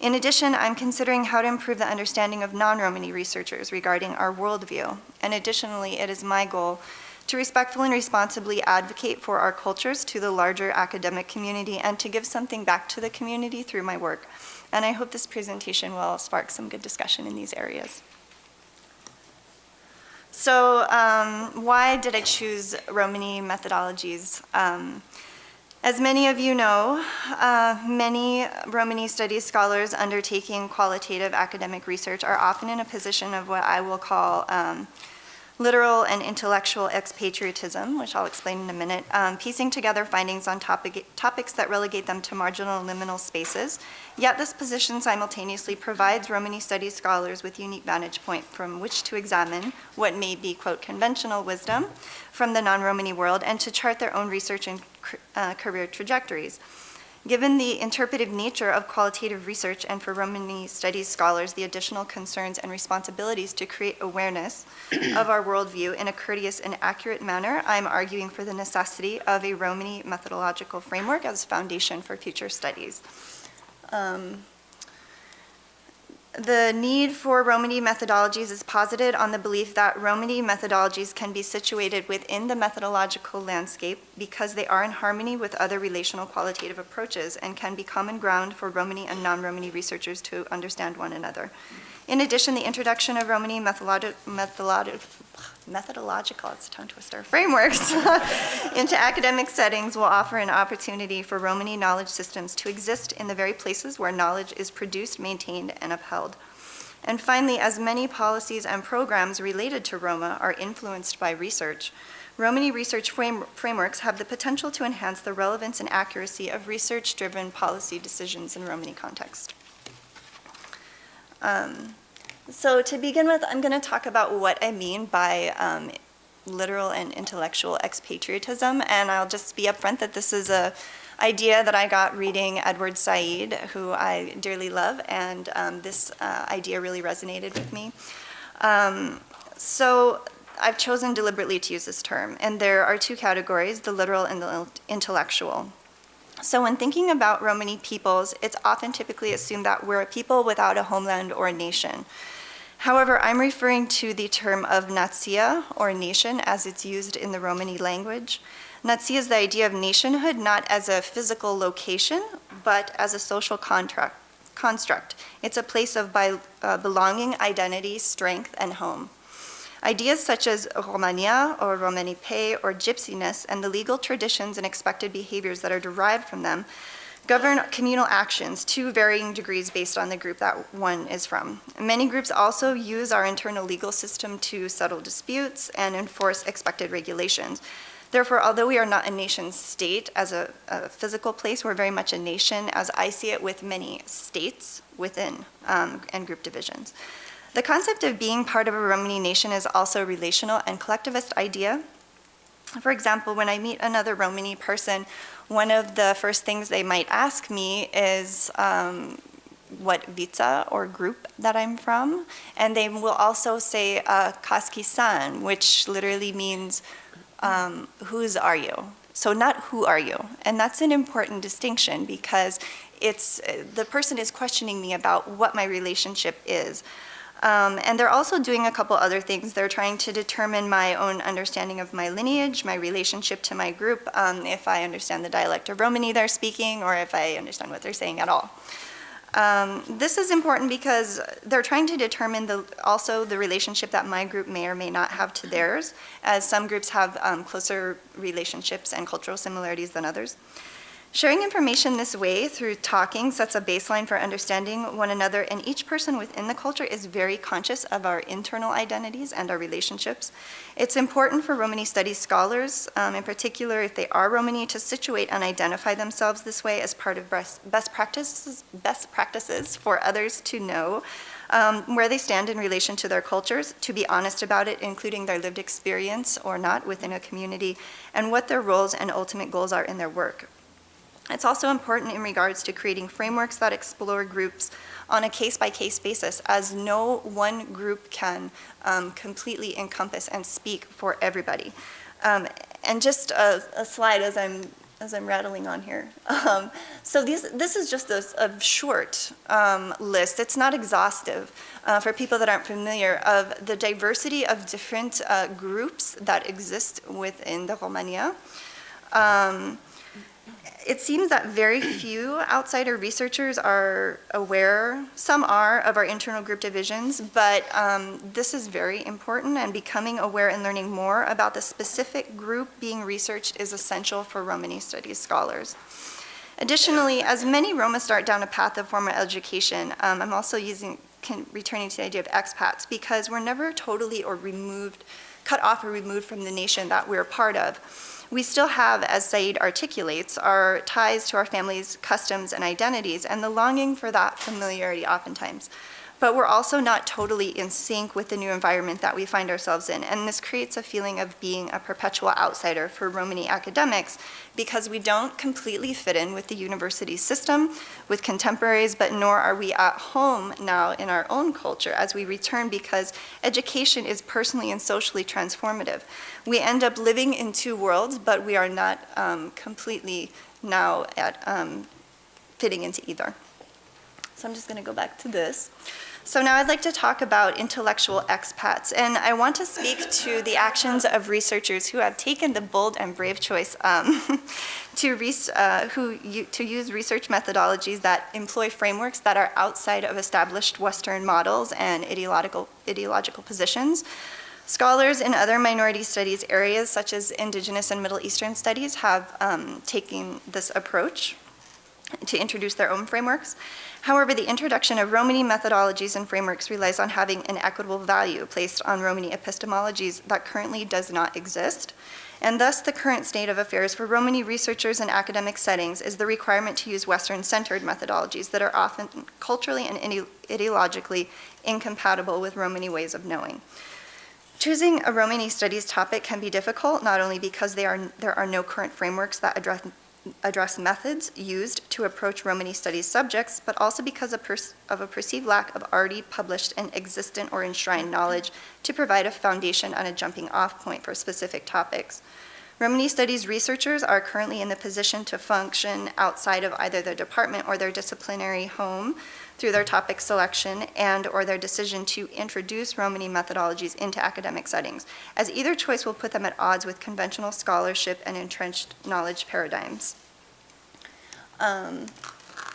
In addition, I'm considering how to improve the understanding of non-Romani researchers regarding our worldview. And additionally, it is my goal to respectfully and responsibly advocate for our cultures to the larger academic community and to give something back to the community through my work. And I hope this presentation will spark some good discussion in these areas. So why did I choose Romani methodologies? As many of you know, many Romani studies scholars undertaking qualitative academic research are often in a position of what I will call literal and intellectual expatriatism, which I'll explain in a minute, piecing together findings on topics that relegate them to marginal and liminal spaces. Yet this position simultaneously provides Romani studies scholars with unique vantage point from which to examine what may be, quote, conventional wisdom from the non-Romani world and to chart their own research and career trajectories. Given the interpretive nature of qualitative research and for Romani studies scholars, the additional concerns and responsibilities to create awareness of our worldview in a courteous and accurate manner, I'm arguing for the necessity of a Romani methodological framework as a foundation for future studies. The need for Romani methodologies is posited on the belief that Romani methodologies can be situated within the methodological landscape because they are in harmony with other relational qualitative approaches and can be common ground for Romani and non-Romani researchers to understand one another. In addition, the introduction of Romani methodological, it's a tongue twister, frameworks into academic settings will offer an opportunity for Romani knowledge systems to exist in the very places where knowledge is produced, maintained, and upheld. And finally, as many policies and programs related to Roma are influenced by research, Romani research frameworks have the potential to enhance the relevance and accuracy of research-driven policy decisions in Romani context. So to begin with, I'm going to talk about what I mean by literal and intellectual expatriatism, and I'll just be upfront that this is an idea that I got reading Edward Said, who I dearly love, and this idea really resonated with me. So I've chosen deliberately to use this term, and there are two categories, the literal and the intellectual. So when thinking about Romani peoples, it's often typically assumed that we're a people without a homeland or a nation. However, I'm referring to the term of nația, or nation, as it's used in the Romani language. Nația is the idea of nationhood not as a physical location, but as a social construct. It's a place of belonging, identity, strength, and home. Ideas such as Romania or Romanipe or gypsiness and the legal traditions and expected behaviors that are derived from them govern communal actions to varying degrees based on the group that one is from. Many groups also use our internal legal system to settle disputes and enforce expected regulations. Therefore, although we are not a nation state as a physical place, we're very much a nation as I see it with many states within and group divisions. The concept of being part of a Romani nation is also a relational and collectivist idea. For example, when I meet another Romani person, one of the first things they might ask me is what vița or group that I'm from, and they will also say kaskisan, which literally means whose are you? So not who are you? And that's an important distinction because the person is questioning me about what my relationship is. And they're also doing a couple other things. They're trying to determine my own understanding of my lineage, my relationship to my group, if I understand the dialect of Romani they're speaking, or if I understand what they're saying at all. This is important because they're trying to determine also the relationship that my group may or may not have to theirs, as some groups have closer relationships and cultural similarities than others. Sharing information this way through talking sets a baseline for understanding one another, and each person within the culture is very conscious of our internal identities and our relationships. It's important for Romani studies scholars, in particular if they are Romani, to situate and identify themselves this way as part of best practices for others to know where they stand in relation to their cultures, to be honest about it, including their lived experience or not within a community, and what their roles and ultimate goals are in their work. It's also important in regards to creating frameworks that explore groups on a case-by-case basis, as no one group can completely encompass and speak for everybody. And just a slide as I'm rattling on here. So this is just a short list. It's not exhaustive for people that aren't familiar of the diversity of different groups that exist within the Romania. It seems that very few outsider researchers are aware, some are, of our internal group divisions, but this is very important, and becoming aware and learning more about the specific group being researched is essential for Romani studies scholars. Additionally, as many Roma start down a path of formal education, I'm also returning to the idea of expats, because we're never totally cut off or removed from the nation that we're part of. We still have, as Said articulates, our ties to our family's customs and identities, and the longing for that familiarity oftentimes. But we're also not totally in sync with the new environment that we find ourselves in, and this creates a feeling of being a perpetual outsider for Romani academics, because we don't completely fit in with the university system, with contemporaries, but nor are we at home now in our own culture as we return, because education is personally and socially transformative. We end up living in two worlds, but we are not completely now at fitting into either. So I'm just going to go back to this. So now I'd like to talk about intellectual expats, and I want to speak to the actions of researchers who have taken the bold and brave choice to use research methodologies that employ frameworks that are outside of established Western models and ideological positions. Scholars in other minority studies areas, such as Indigenous and Middle Eastern studies, have taken this approach to introduce their own frameworks. However, the introduction of Romani methodologies and frameworks relies on having an equitable value placed on Romani epistemologies that currently does not exist. And thus, the current state of affairs for Romani researchers in academic settings is the requirement to use Western-centered methodologies that are often culturally and ideologically incompatible with Romani ways of knowing. Choosing a Romani studies topic can be difficult, not only because there are no current frameworks that address methods used to approach Romani studies subjects, but also because of a perceived lack of already published and existent or enshrined knowledge to provide a foundation and a jumping off point for specific topics. Romani studies researchers are currently in the position to function outside of either their department or their disciplinary home through their topic selection and or their decision to introduce Romani methodologies into academic settings, as either choice will put them at odds with conventional scholarship and entrenched knowledge paradigms.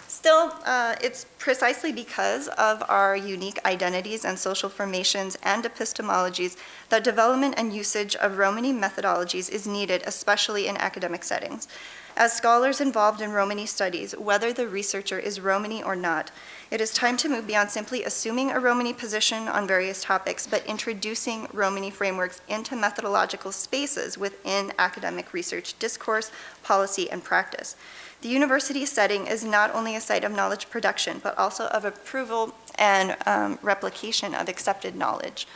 Still, it's precisely because of our unique identities and social formations and epistemologies that development and usage of Romani methodologies is needed, especially in academic settings. As scholars involved in Romani studies, whether the researcher is Romani or not, it is time to move beyond simply assuming a Romani position on various topics, but introducing Romani frameworks into methodological spaces within academic research discourse, policy, and practice. The university setting is not only a site of knowledge production, but also of approval and replication of accepted knowledge.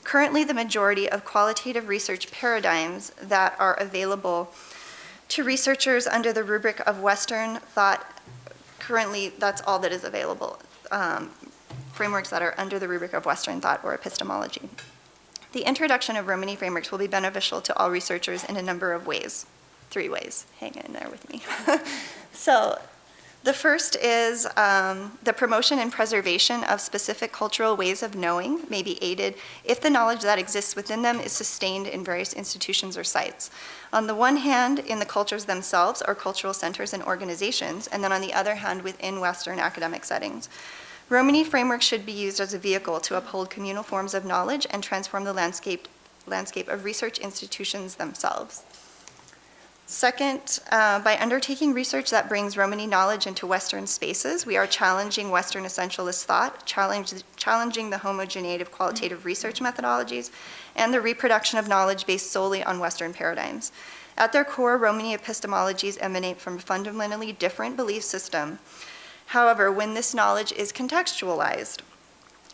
Currently, the majority of qualitative research paradigms that are available to researchers under the rubric of Western thought, currently that's all that is available, frameworks that are under the rubric of Western thought or epistemology. The introduction of Romani frameworks will be beneficial to all researchers in a number of ways. 3 ways. Hang in there with me. So The first is the promotion and preservation of specific cultural ways of knowing may be aided if the knowledge that exists within them is sustained in various institutions or sites. On the one hand, in the cultures themselves or cultural centers and organizations, and then on the other hand, within Western academic settings. Romani framework should be used as a vehicle to uphold communal forms of knowledge and transform the landscape of research institutions themselves. Second, by undertaking research that brings Romani knowledge into Western spaces, we are challenging Western essentialist thought, challenging the homogeneity qualitative research methodologies, and the reproduction of knowledge based solely on Western paradigms. At their core, Romani epistemologies emanate from a fundamentally different belief system. However, when this knowledge is contextualized,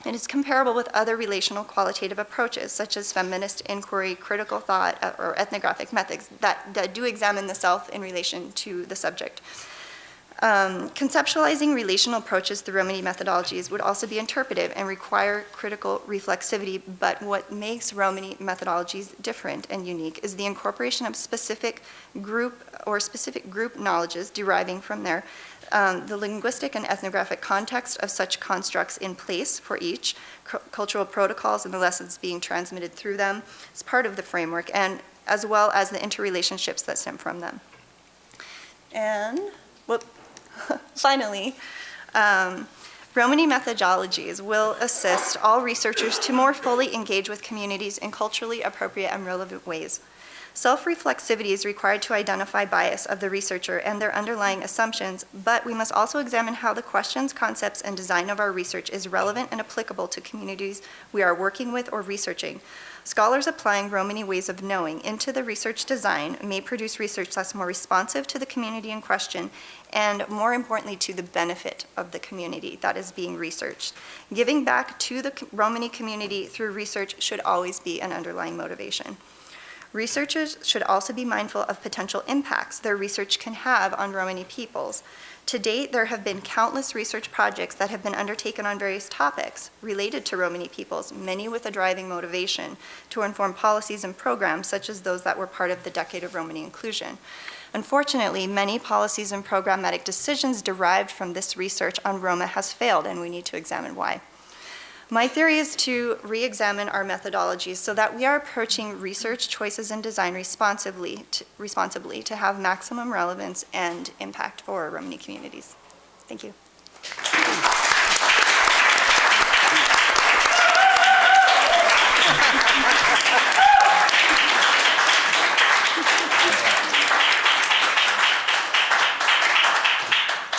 it is comparable with other relational qualitative approaches, such as feminist inquiry, critical thought, or ethnographic methods that do examine the self in relation to the subject. Conceptualizing relational approaches through Romani methodologies would also be interpretive and require critical reflexivity, but what makes Romani methodologies different and unique is the incorporation of specific group knowledges deriving from the linguistic and ethnographic context of such constructs in place for each, cultural protocols and the lessons being transmitted through them as part of the framework, and as well as the interrelationships that stem from them. And, finally, Romani methodologies will assist all researchers to more fully engage with communities in culturally appropriate and relevant ways. Self-reflexivity is required to identify bias of the researcher and their underlying assumptions, but we must also examine how the questions, concepts, and design of our research is relevant and applicable to communities we are working with or researching. Scholars applying Romani ways of knowing into the research design may produce research that's more responsive to the community in question and, more importantly, to the benefit of the community that is being researched. Giving back to the Romani community through research should always be an underlying motivation. Researchers should also be mindful of potential impacts their research can have on Romani peoples. To date, there have been countless research projects that have been undertaken on various topics related to Romani peoples, many with a driving motivation to inform policies and programs such as those that were part of the Decade of Romani Inclusion. Unfortunately, many policies and programmatic decisions derived from this research on Roma has failed, and we need to examine why. My theory is to re-examine our methodologies so that we are approaching research choices and design responsibly to have maximum relevance and impact for Romani communities. Thank you.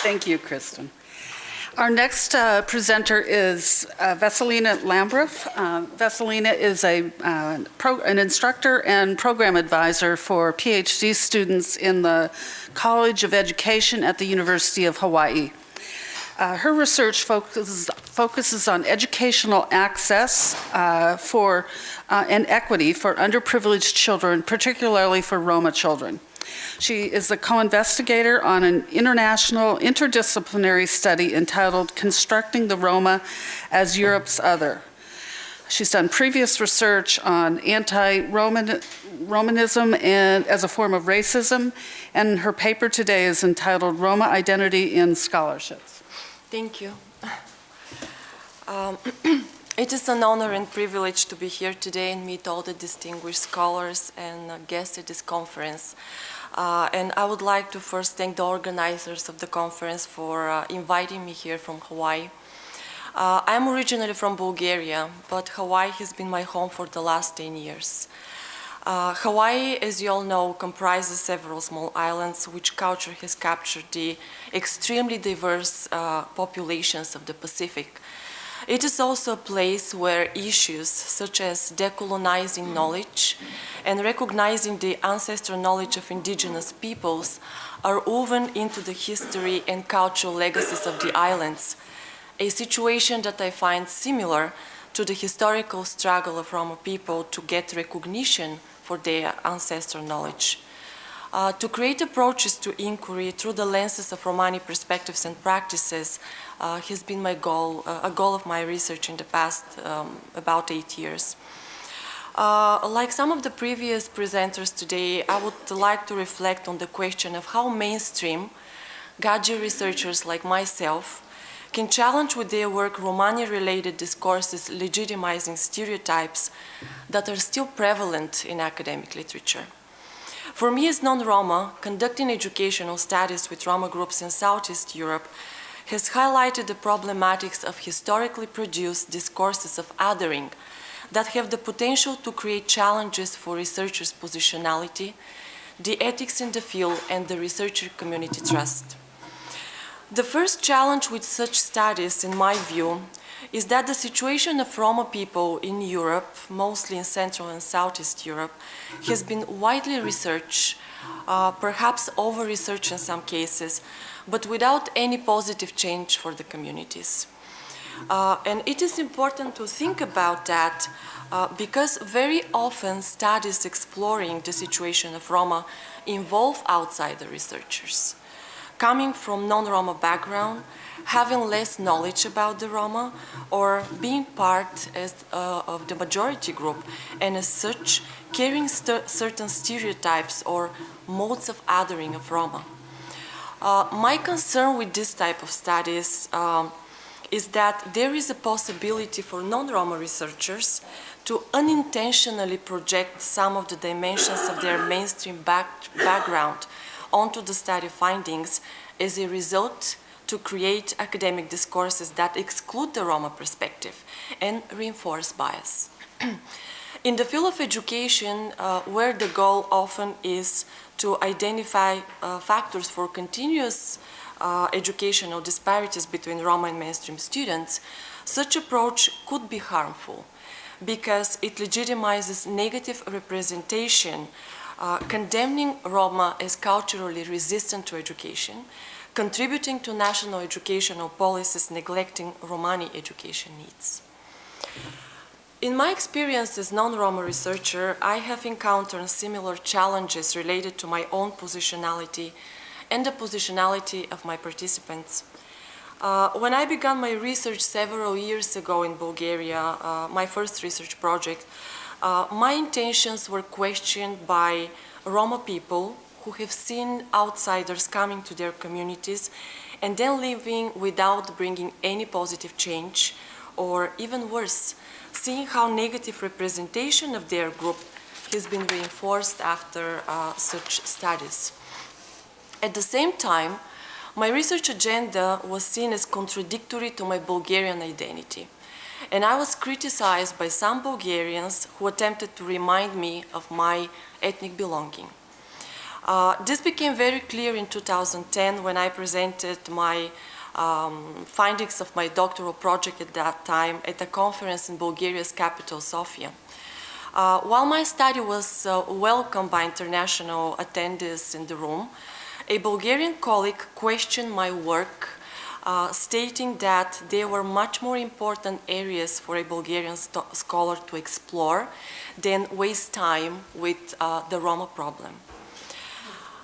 Thank you, Kristen. Our next presenter is Vesselina Lambros. Vesselina is an instructor and program advisor for PhD students in the College of Education at the University of Hawaii. Her research focuses on educational access and equity for underprivileged children, particularly for Roma children. She is a co-investigator on an international interdisciplinary study entitled Constructing the Roma as Europe's Other. She's done previous research on anti-Romanism and as a form of racism, and her paper today is entitled Roma Identity in Scholarships. Thank you. It is an honor and privilege to be here today and meet all the distinguished scholars and guests at this conference. And I would like to first thank the organizers of the conference for inviting me here from Hawaii. I'm originally from Bulgaria, but Hawaii has been my home for the last 10 years. Hawaii, as you all know, comprises several small islands which culture has captured the extremely diverse populations of the Pacific. It is also a place where issues such as decolonizing knowledge and recognizing the ancestral knowledge of indigenous peoples are woven into the history and cultural legacies of the islands, a situation that I find similar to the historical struggle of Roma people to get recognition for their ancestral knowledge. To create approaches to inquiry through the lenses of Romani perspectives and practices has been my goal, a goal of my research in the past about 8 years. Like some of the previous presenters today, I would like to reflect on the question of how mainstream Gaji researchers like myself can challenge with their work Romani-related discourses legitimizing stereotypes that are still prevalent in academic literature. For me as non-Roma, conducting educational studies with Roma groups in Southeast Europe has highlighted the problematics of historically produced discourses of othering that have the potential to create challenges for researchers' positionality, the ethics in the field, and the researcher community trust. The first challenge with such studies, in my view, is that the situation of Roma people in Europe, mostly in Central and Southeast Europe, has been widely researched, perhaps over-researched in some cases, but without any positive change for the communities. And it is important to think about that because very often studies exploring the situation of Roma involve outsider researchers. Coming from non-Roma background, having less knowledge about the Roma, or being part of the majority group, and as such, carrying certain stereotypes or modes of othering of Roma. My concern with this type of studies is that there is a possibility for non-Roma researchers to unintentionally project some of the dimensions of their mainstream background onto the study findings as a result to create academic discourses that exclude the Roma perspective and reinforce bias. In the field of education, where the goal often is to identify factors for continuous educational disparities between Roma and mainstream students, such approach could be harmful because it legitimizes negative representation, condemning Roma as culturally resistant to education, contributing to national educational policies neglecting Romani education needs. In my experience as non-Roma researcher, I have encountered similar challenges related to my own positionality and the positionality of my participants. When I began my research several years ago in Bulgaria, my first research project, my intentions were questioned by Roma people who have seen outsiders coming to their communities and then leaving without bringing any positive change, or even worse, seeing how negative representation of their group has been reinforced after such studies. At the same time, my research agenda was seen as contradictory to my Bulgarian identity, and I was criticized by some Bulgarians who attempted to remind me of my ethnic belonging. This became very clear in 2010 when I presented my findings of my doctoral project at that time at a conference in Bulgaria's capital, Sofia. While my study was welcomed by international attendees in the room, a Bulgarian colleague questioned my work, stating that there were much more important areas for a Bulgarian scholar to explore than waste time with the Roma problem.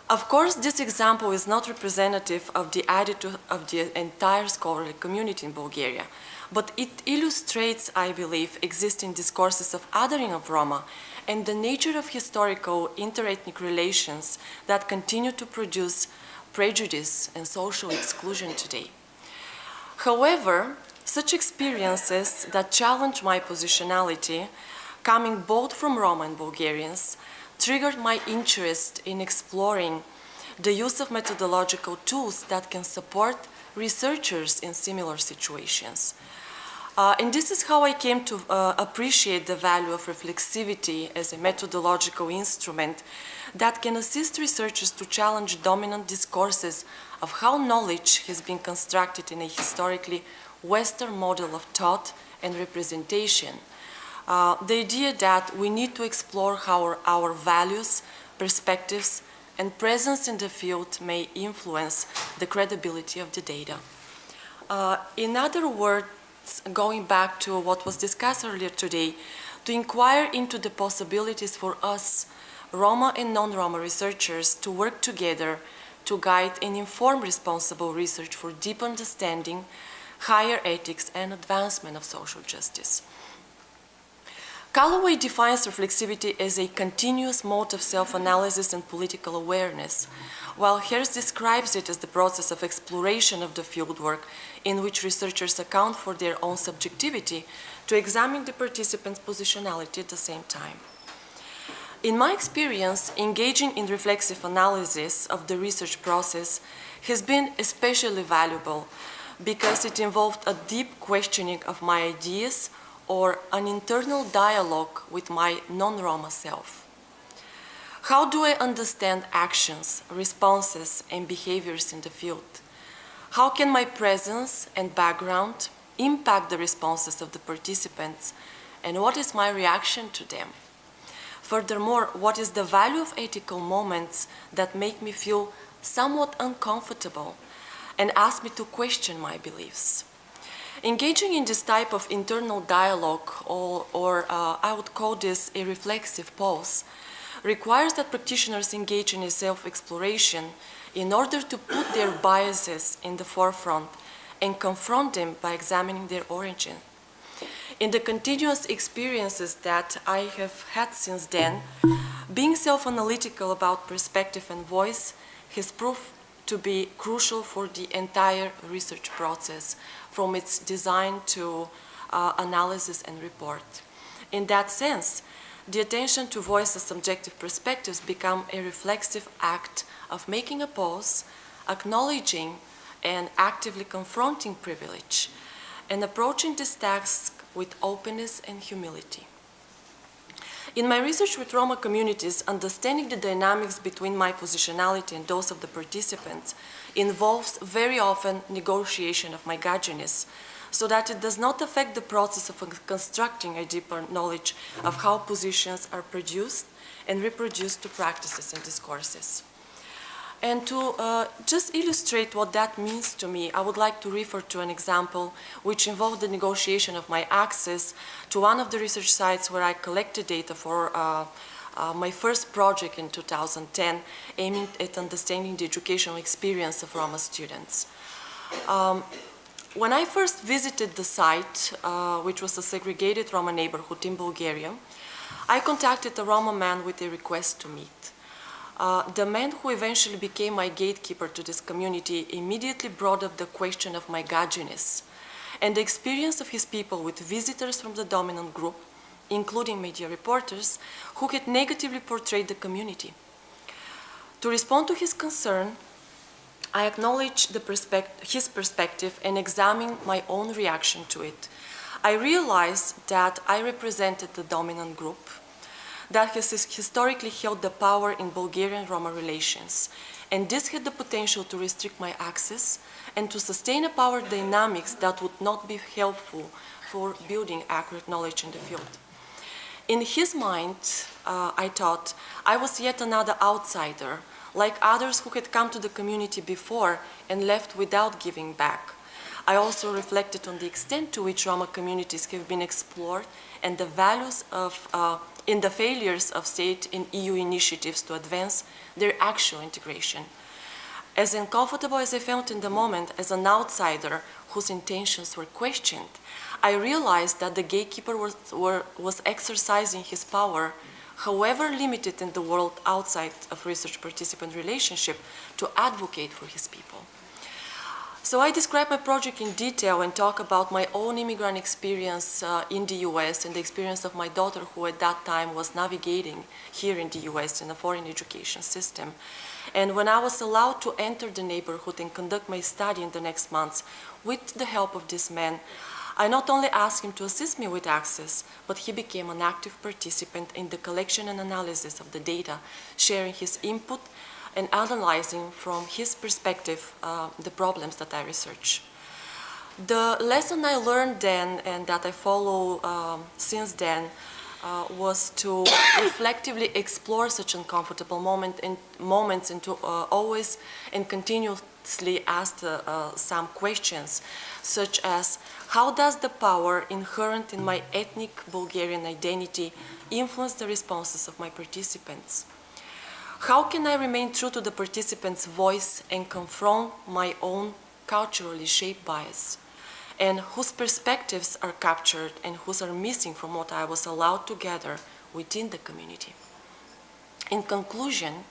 Of course, this example is not representative of the attitude of the entire scholarly community in Bulgaria, but it illustrates, I believe, existing discourses of othering of Roma and the nature of historical interethnic relations that continue to produce prejudice and social exclusion today. However, such experiences that challenge my positionality, coming both from Roma and Bulgarians, triggered my interest in exploring the use of methodological tools that can support researchers in similar situations. And this is how I came to appreciate the value of reflexivity as a methodological instrument that can assist researchers to challenge dominant discourses of how knowledge has been constructed in a historically Western model of thought and representation. The idea that we need to explore how our values, perspectives, and presence in the field may influence the credibility of the data. In other words, going back to what was discussed earlier today, to inquire into the possibilities for us, Roma and non-Roma researchers, to work together to guide and inform responsible research for deep understanding, higher ethics, and advancement of social justice. Calloway defines reflexivity as a continuous mode of self-analysis and political awareness, while Hertz describes it as the process of exploration of the fieldwork in which researchers account for their own subjectivity to examine the participants' positionality at the same time. In my experience, engaging in reflexive analysis of the research process has been especially valuable because it involved a deep questioning of my ideas or an internal dialogue with my non-Roma self. How do I understand actions, responses, and behaviors in the field? How can my presence and background impact the responses of the participants, and what is my reaction to them? Furthermore, what is the value of ethical moments that make me feel somewhat uncomfortable and ask me to question my beliefs? Engaging in this type of internal dialogue, or I would call this a reflexive pause, requires that practitioners engage in a self-exploration in order to put their biases in the forefront and confront them by examining their origin. In the continuous experiences that I have had since then, being self-analytical about perspective and voice has proved to be crucial for the entire research process, from its design to analysis and report. In that sense, the attention to voice as subjective perspectives become a reflexive act of making a pause, acknowledging and actively confronting privilege, and approaching this task with openness and humility. In my research with Roma communities, understanding the dynamics between my positionality and those of the participants involves very often negotiation of my gadginess, so that it does not affect the process of constructing a deeper knowledge of how positions are produced and reproduced to practices and discourses. And to just illustrate what that means to me, I would like to refer to an example which involved the negotiation of my access to one of the research sites where I collected data for my first project in 2010, aiming at understanding the educational experience of Roma students. When I first visited the site, which was a segregated Roma neighborhood in Bulgaria, I contacted a Roma man with a request to meet. The man who eventually became my gatekeeper to this community immediately brought up the question of my gadginess and the experience of his people with visitors from the dominant group, including media reporters, who had negatively portrayed the community. To respond to his concern, I acknowledged his perspective and examined my own reaction to it. I realized that I represented the dominant group that has historically held the power in Bulgarian Roma relations, and this had the potential to restrict my access and to sustain a power dynamics that would not be helpful for building accurate knowledge in the field. In his mind, I thought, I was yet another outsider, like others who had come to the community before and left without giving back. I also reflected on the extent to which Roma communities have been explored and the values of in the failures of state and EU initiatives to advance their actual integration. As uncomfortable as I felt in the moment as an outsider whose intentions were questioned, I realized that the gatekeeper was exercising his power, however limited in the world outside of research participant relationship, to advocate for his people. So I describe my project in detail and talk about my own immigrant experience in the US and the experience of my daughter, who at that time was navigating here in the US in a foreign education system. And when I was allowed to enter the neighborhood and conduct my study in the next months with the help of this man, I not only asked him to assist me with access, but he became an active participant in the collection and analysis of the data, sharing his input and analyzing from his perspective the problems that I research. The lesson I learned then and that I follow since then was to reflectively explore such uncomfortable moments and to always and continuously ask some questions, such as, how does the power inherent in my ethnic Bulgarian identity influence the responses of my participants? How can I remain true to the participants' voice and confront my own culturally shaped bias? and whose perspectives are captured and whose are missing from what I was allowed to gather within the community. In conclusion,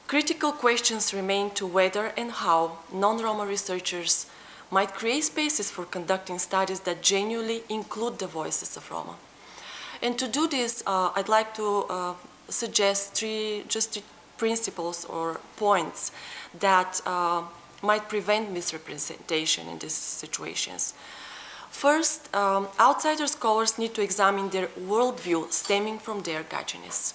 critical questions remain to whether and how non-Roma researchers might create spaces for conducting studies that genuinely include the voices of Roma. And to do this, I'd like to suggest three principles or points that might prevent misrepresentation in these situations. First, outsider scholars need to examine their worldview stemming from their Gaijiness.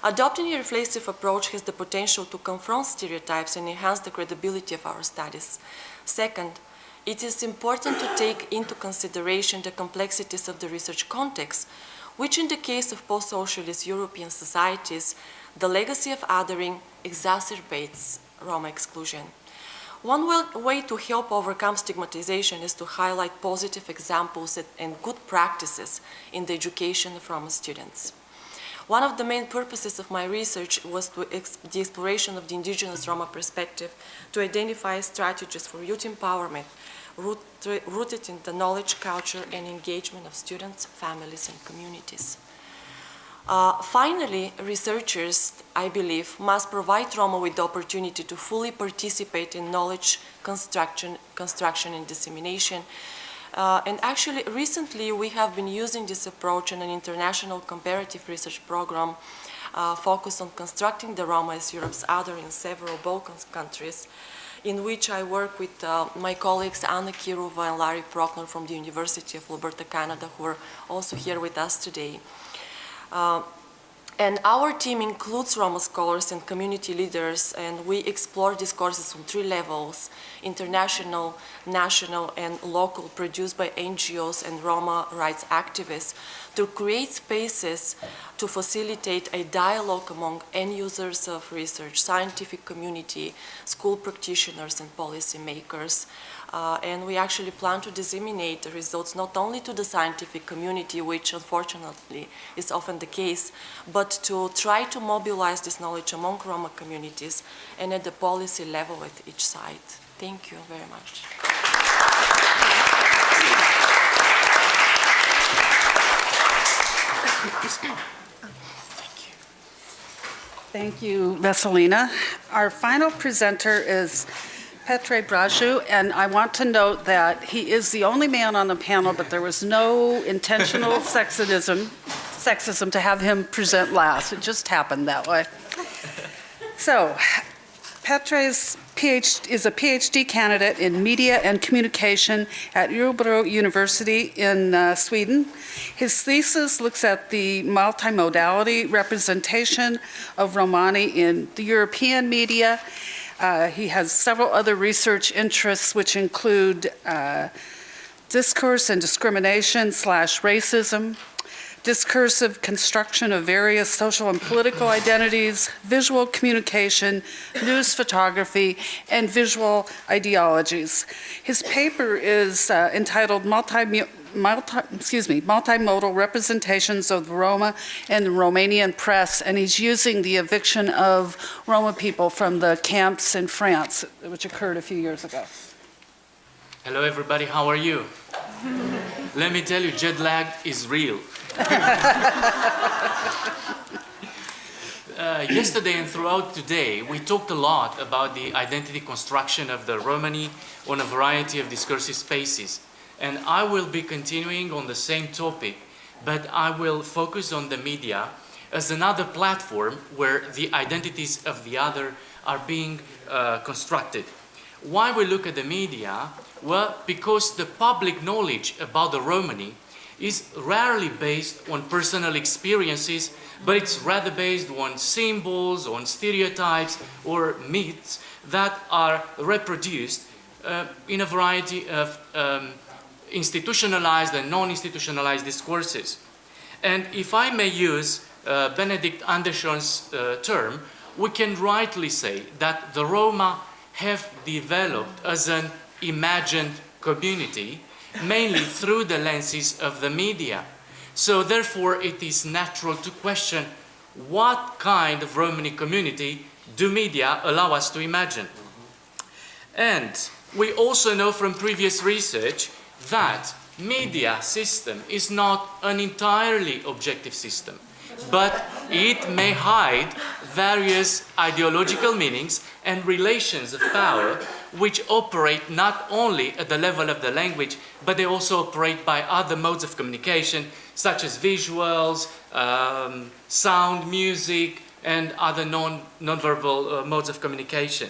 Adopting a reflexive approach has the potential to confront stereotypes and enhance the credibility of our studies. Second, it is important to take into consideration the complexities of the research context, which in the case of post-socialist European societies, the legacy of othering exacerbates Roma exclusion. One way to help overcome stigmatization is to highlight positive examples and good practices in the education of Roma students. One of the main purposes of my research was the exploration of the indigenous Roma perspective to identify strategies for youth empowerment rooted in the knowledge, culture, and engagement of students, families, and communities. Finally, researchers, I believe, must provide Roma with the opportunity to fully participate in knowledge construction and dissemination. And actually, recently, we have been using this approach in an international comparative research program focused on constructing the Roma as Europe's other in several Balkan countries, in which I work with my colleagues Anna Kirova and Larry Prochnow from the University of Alberta, Canada, who are also here with us today. And our team includes Roma scholars and community leaders, and we explore these courses on 3 levels: international, national, and local, produced by NGOs and Roma rights activists, to create spaces to facilitate a dialogue among end users of research, scientific community, school practitioners, and policymakers. And we actually plan to disseminate the results not only to the scientific community, which unfortunately is often the case, but to try to mobilize this knowledge among Roma communities and at the policy level at each site. Thank you very much. Thank you, Vesselina. Our final presenter is Petre Rado, and I want to note that he is the only man on the panel, but there was no intentional sexism to have him present last. It just happened that way. So, Petre is a PhD candidate in media and communication at Örebro University in Sweden. His thesis looks at the multimodality representation of Romani in the European media. He has several other research interests, which include discourse and discrimination / racism, discursive construction of various social and political identities, visual communication, news photography, and visual ideologies. His paper is entitled Multimodal Representations of the Roma and the Romanian Press, and he's using the eviction of Roma people from the camps in France, which occurred a few years ago. Hello everybody, how are you? Let me tell you, jet lag is real. Yesterday and throughout today, we talked a lot about the identity construction of the Romani on a variety of discursive spaces. And I will be continuing on the same topic, but I will focus on the media as another platform where the identities of the other are being constructed. Why we look at the media? Well, because the public knowledge about the Romani is rarely based on personal experiences, but it's rather based on symbols, on stereotypes, or myths that are reproduced in a variety of institutionalized and non-institutionalized discourses. And if I may use Benedict Anderson's term, we can rightly say that the Roma have developed as an imagined community, mainly through the lenses of the media. So therefore it is natural to question what kind of Romani community do media allow us to imagine. And We also know from previous research that media system is not an entirely objective system, but it may hide various ideological meanings and relations of power which operate not only at the level of the language, but they also operate by other modes of communication, such as visuals, sound, music, and other non-verbal modes of communication.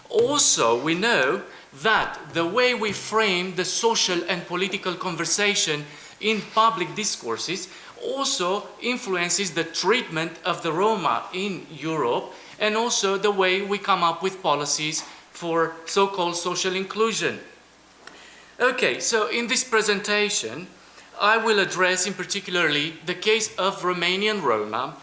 Also, we know that the way we frame the social and political conversation in public discourses also influences the treatment of the Roma in Europe, and also the way we come up with policies for so-called social inclusion. Okay, so in this presentation, I will address in particularly the case of Romanian Roma,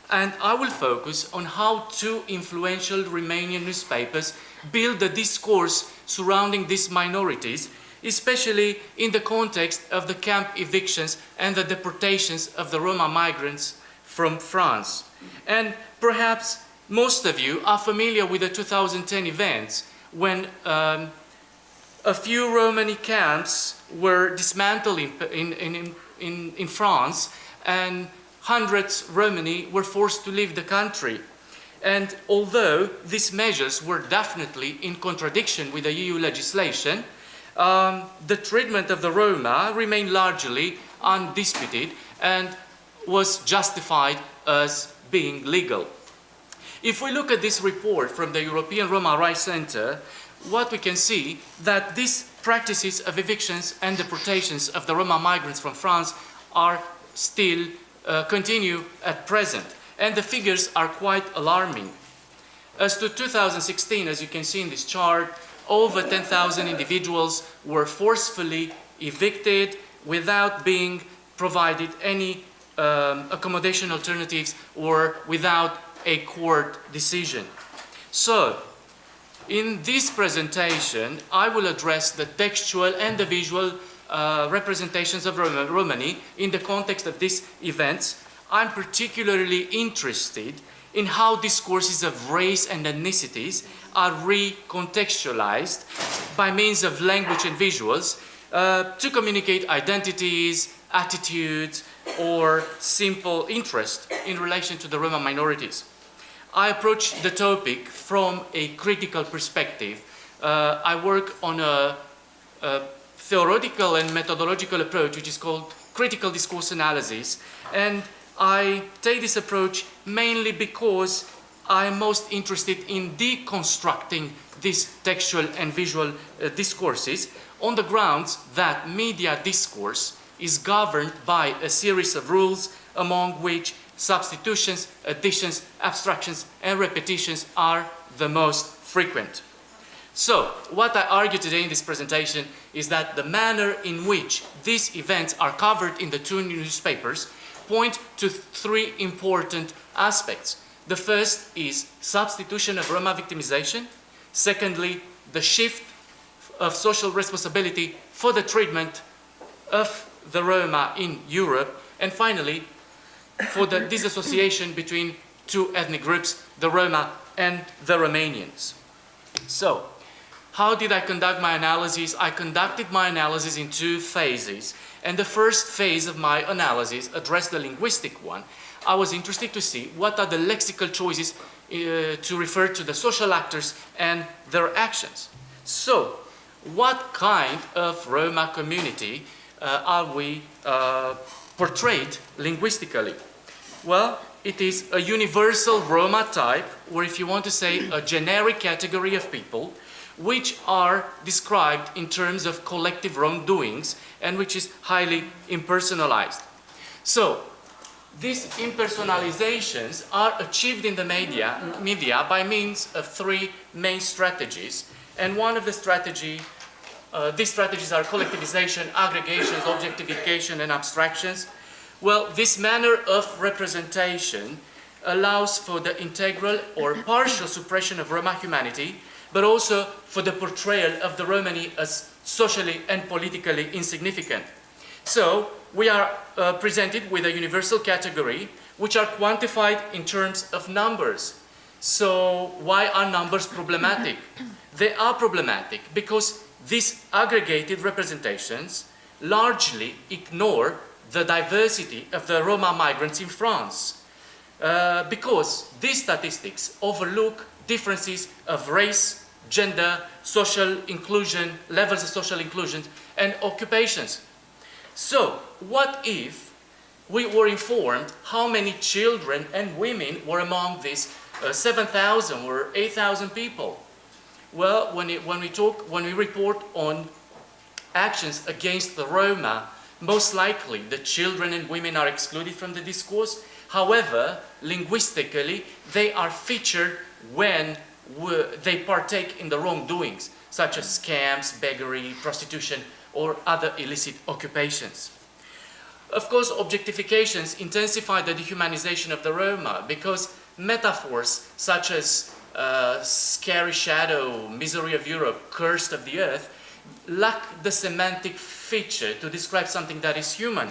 and I will focus on how two influential Romanian newspapers build the discourse surrounding these minorities, especially in the context of the camp evictions and the deportations of the Roma migrants from France. And perhaps most of you are familiar with the 2010 events when a few Romani camps were dismantled in France, and hundreds of Romani were forced to leave the country. And although these measures were definitely in contradiction with the EU legislation, the treatment of the Roma remained largely undisputed and was justified as being legal. If we look at this report from the European Roma Rights Center, what we can see that these practices of evictions and deportations of the Roma migrants from France are still continue at present, and the figures are quite alarming. As to 2016, as you can see in this chart, over 10,000 individuals were forcefully evicted without being provided any accommodation alternatives or without a court decision. So, in this presentation, I will address the textual and the visual representations of Romani in the context of these events. I'm particularly interested in how discourses of race and ethnicities are recontextualized by means of language and visuals to communicate identities, attitudes, or simple interest in relation to the Roma minorities. I approach the topic from a critical perspective. I work on a theoretical and methodological approach which is called critical discourse analysis, and I take this approach mainly because I'm most interested in deconstructing these textual and visual discourses on the grounds that media discourse is governed by a series of rules, among which substitutions, additions, abstractions, and repetitions are the most frequent. So, what I argue today in this presentation is that the manner in which these events are covered in the two newspapers point to three important aspects. The first is substitution of Roma victimization. Secondly, the shift of social responsibility for the treatment of the Roma in Europe. And finally, for the disassociation between two ethnic groups, the Roma and the Romanians. So, how did I conduct my analysis? I conducted my analysis in two phases. And the first phase of my analysis addressed the linguistic one. I was interested to see what are the lexical choices to refer to the social actors and their actions. So, what kind of Roma community are we portrayed linguistically? Well, it is a universal Roma type, or if you want to say a generic category of people, which are described in terms of collective wrongdoings and which is highly impersonalized. So, these impersonalizations are achieved in the media by means of three main strategies. And one of the these strategies are collectivization, aggregations, objectification, and abstractions. Well, this manner of representation allows for the integral or partial suppression of Roma humanity, but also for the portrayal of the Romani as socially and politically insignificant. So, we are presented with a universal category, which are quantified in terms of numbers. So why are numbers problematic? They are problematic because these aggregated representations largely ignore the diversity of the Roma migrants in France. Because these statistics overlook differences of race, gender, social inclusion, levels of social inclusion, and occupations. So, what if we were informed how many children and women were among these 7,000 or 8,000 people? Well, when we report on actions against the Roma, most likely the children and women are excluded from the discourse. However, linguistically, they are featured when they partake in the wrongdoings, such as scams, beggary, prostitution, or other illicit occupations. Of course, objectifications intensify the dehumanization of the Roma because metaphors such as scary shadow, misery of Europe, cursed of the earth, lack the semantic feature to describe something that is human.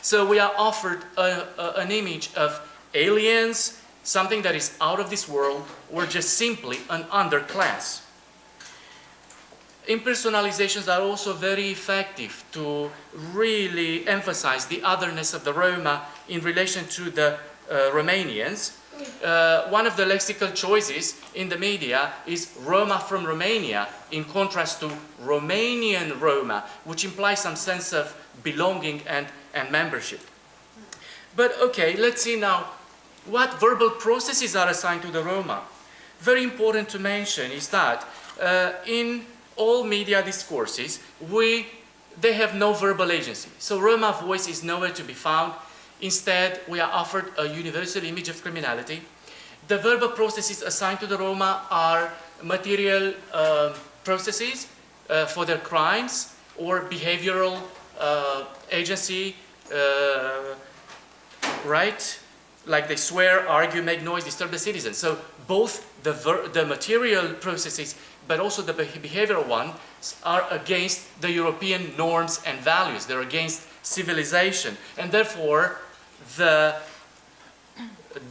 So we are offered an image of aliens, something that is out of this world, or just simply an underclass. Impersonalizations are also very effective to really emphasize the otherness of the Roma in relation to the Romanians. One of the lexical choices in the media is Roma from Romania, in contrast to Romanian Roma, which implies some sense of belonging and membership. But okay, let's see now what verbal processes are assigned to the Roma. Very important to mention is that in all media discourses, they have no verbal agency. So Roma voice is nowhere to be found. Instead, we are offered a universal image of criminality. The verbal processes assigned to the Roma are material processes for their crimes or behavioral agency, right? Like they swear, argue, make noise, disturb the citizens. So both the material processes but also the behavioral ones are against the European norms and values. They're against civilization. And therefore, the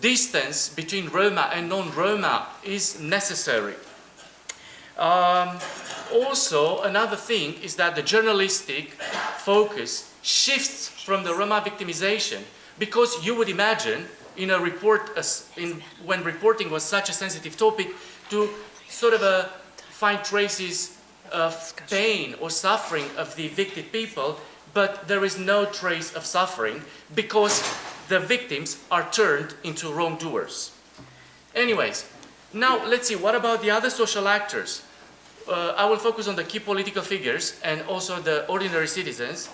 distance between Roma and non-Roma is necessary. Also, another thing is that the journalistic focus shifts from the Roma victimization, because you would imagine in a report, when reporting was such a sensitive topic, to sort of find traces of pain or suffering of the evicted people, but there is no trace of suffering because the victims are turned into wrongdoers. Anyways, now let's see, what about the other social actors? I will focus on the key political figures and also the ordinary citizens.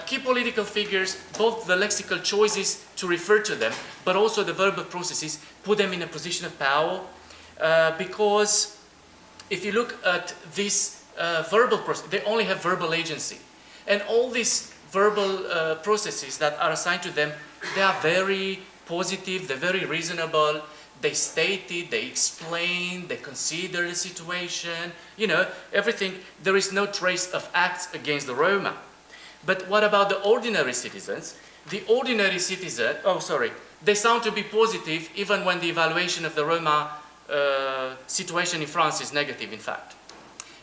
Key political figures, both the lexical choices to refer to them, but also the verbal processes, put them in a position of power, because if you look at this verbal process, they only have verbal agency. And all these verbal processes that are assigned to them, they are very positive, they're very reasonable, they state it, they explain, they consider the situation, you know, everything. There is no trace of acts against the Roma. But what about the ordinary citizens? The ordinary citizen, they sound to be positive even when the evaluation of the Roma situation in France is negative, in fact.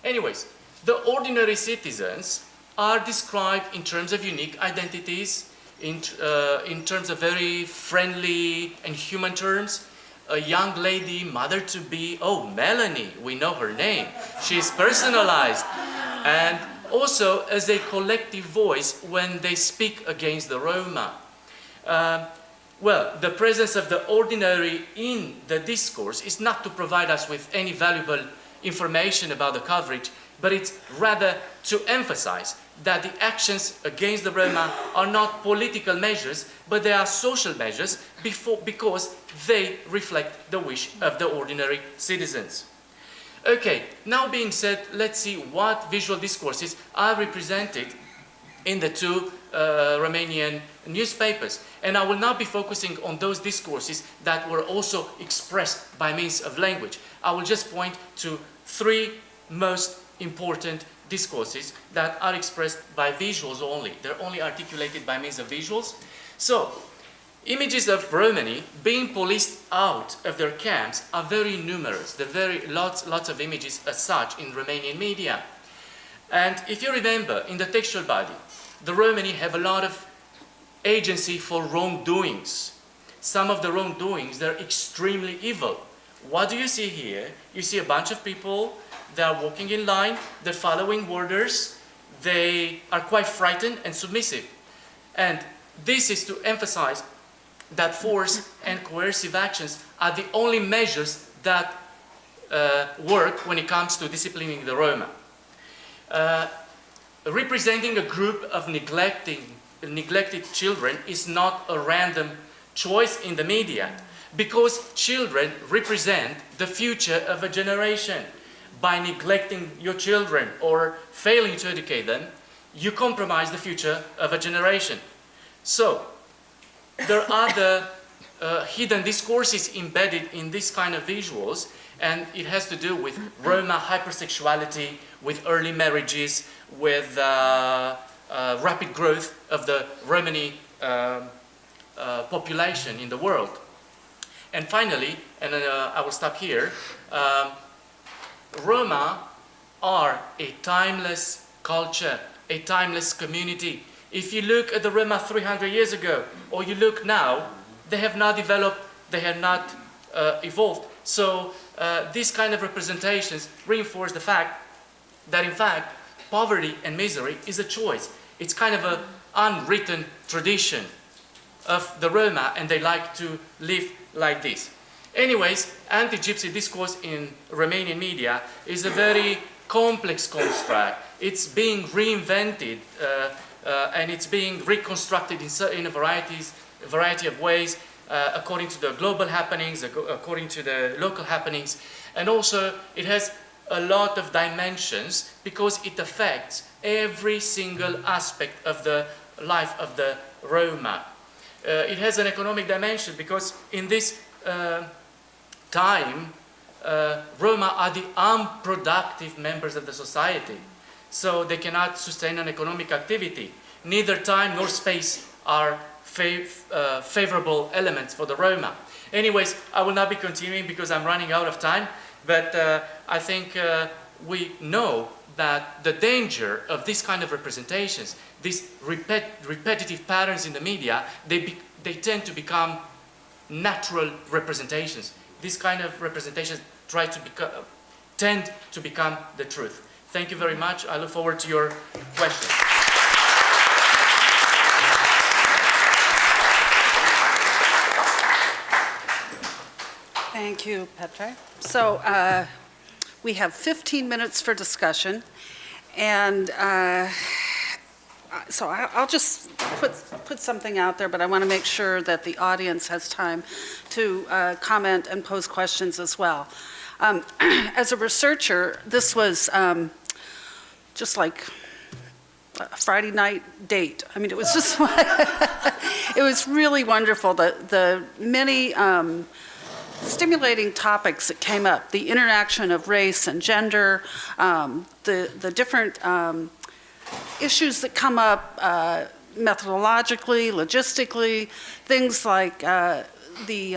Anyways, the ordinary citizens are described in terms of unique identities, in terms of very friendly and human terms. A young lady, mother-to-be, oh, Melanie, we know her name. She's personalized. And also as a collective voice when they speak against the Roma. Well, the presence of the ordinary in the discourse is not to provide us with any valuable information about the coverage, but it's rather to emphasize that the actions against the Roma are not political measures, but they are social measures because they reflect the wish of the ordinary citizens. Okay, now being said, let's see what visual discourses are represented in the two Romanian newspapers. And I will not be focusing on those discourses that were also expressed by means of language. I will just point to three most important discourses that are expressed by visuals only. They're only articulated by means of visuals. So, Images of Romani being policed out of their camps are very numerous. There are lots of images as such in Romanian media. And if you remember, in the textual body, the Romani have a lot of agency for wrongdoings. Some of the wrongdoings, they're extremely evil. What do you see here? You see a bunch of people, they are walking in line, they're following orders, they are quite frightened and submissive. And this is to emphasize that force and coercive actions are the only measures that work when it comes to disciplining the Roma. Representing a group of neglected children is not a random choice in the media, because children represent the future of a generation. By neglecting your children or failing to educate them, you compromise the future of a generation. So, there are other hidden discourses embedded in this kind of visuals, and it has to do with Roma hypersexuality, with early marriages, with rapid growth of the Romani population in the world. And finally, and I will stop here, Roma are a timeless culture, a timeless community. If you look at the Roma 300 years ago, or you look now, they have not developed, they have not evolved. So these kind of representations reinforce the fact that in fact, poverty and misery is a choice. It's kind of an unwritten tradition of the Roma, and they like to live like this. Anyways, anti-Gypsy discourse in Romanian media is a very complex construct. It's being reinvented and it's being reconstructed in a variety of ways according to the global happenings, according to the local happenings, and also it has a lot of dimensions because it affects every single aspect of the life of the Roma. It has an economic dimension because in this time, Roma are the unproductive members of the society. So they cannot sustain an economic activity. Neither time nor space are favorable elements for the Roma. Anyways, I will not be continuing because I'm running out of time, but I think we know that the danger of this kind of representations, these repetitive patterns in the media, they tend to become natural representations. These kind of representations tend to become the truth. Thank you very much. I look forward to your questions. Thank you, Petre. So we have 15 minutes for discussion, and so I'll just put something out there, but I want to make sure that the audience has time to comment and pose questions as well. As a researcher, this was just like a Friday night date. I mean, it was just, it was really wonderful. The many stimulating topics that came up, the interaction of race and gender, the different issues that come up methodologically, logistically, things like the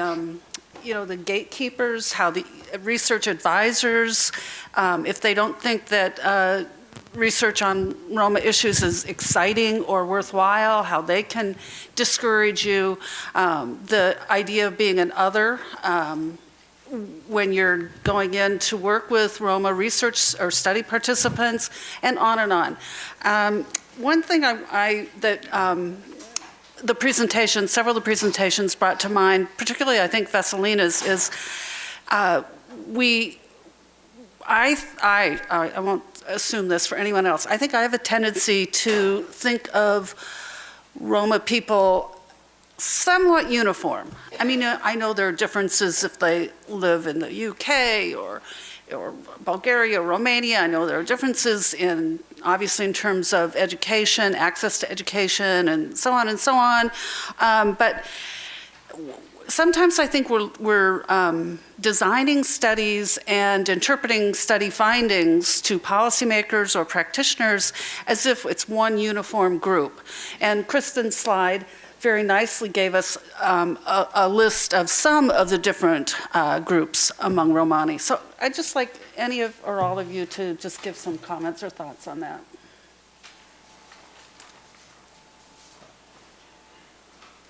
gatekeepers, how the research advisors, if they don't think that research on Roma issues is exciting or worthwhile, how they can discourage you, the idea of being an other when you're going in to work with Roma research or study participants, and on and on. One thing the presentation, several of the presentations brought to mind, particularly I think Vesselina's, is I won't assume this for anyone else. I think I have a tendency to think of Roma people somewhat uniform. I mean, I know there are differences if they live in the UK or Bulgaria, Romania. I know there are differences obviously in terms of education, access to education, and so on and so on. But sometimes I think we're designing studies and interpreting study findings to policymakers or practitioners as if it's one uniform group. And Kristen's slide very nicely gave us a list of some of the different groups among Romani. So I'd just like any of or all of you to just give some comments or thoughts on that.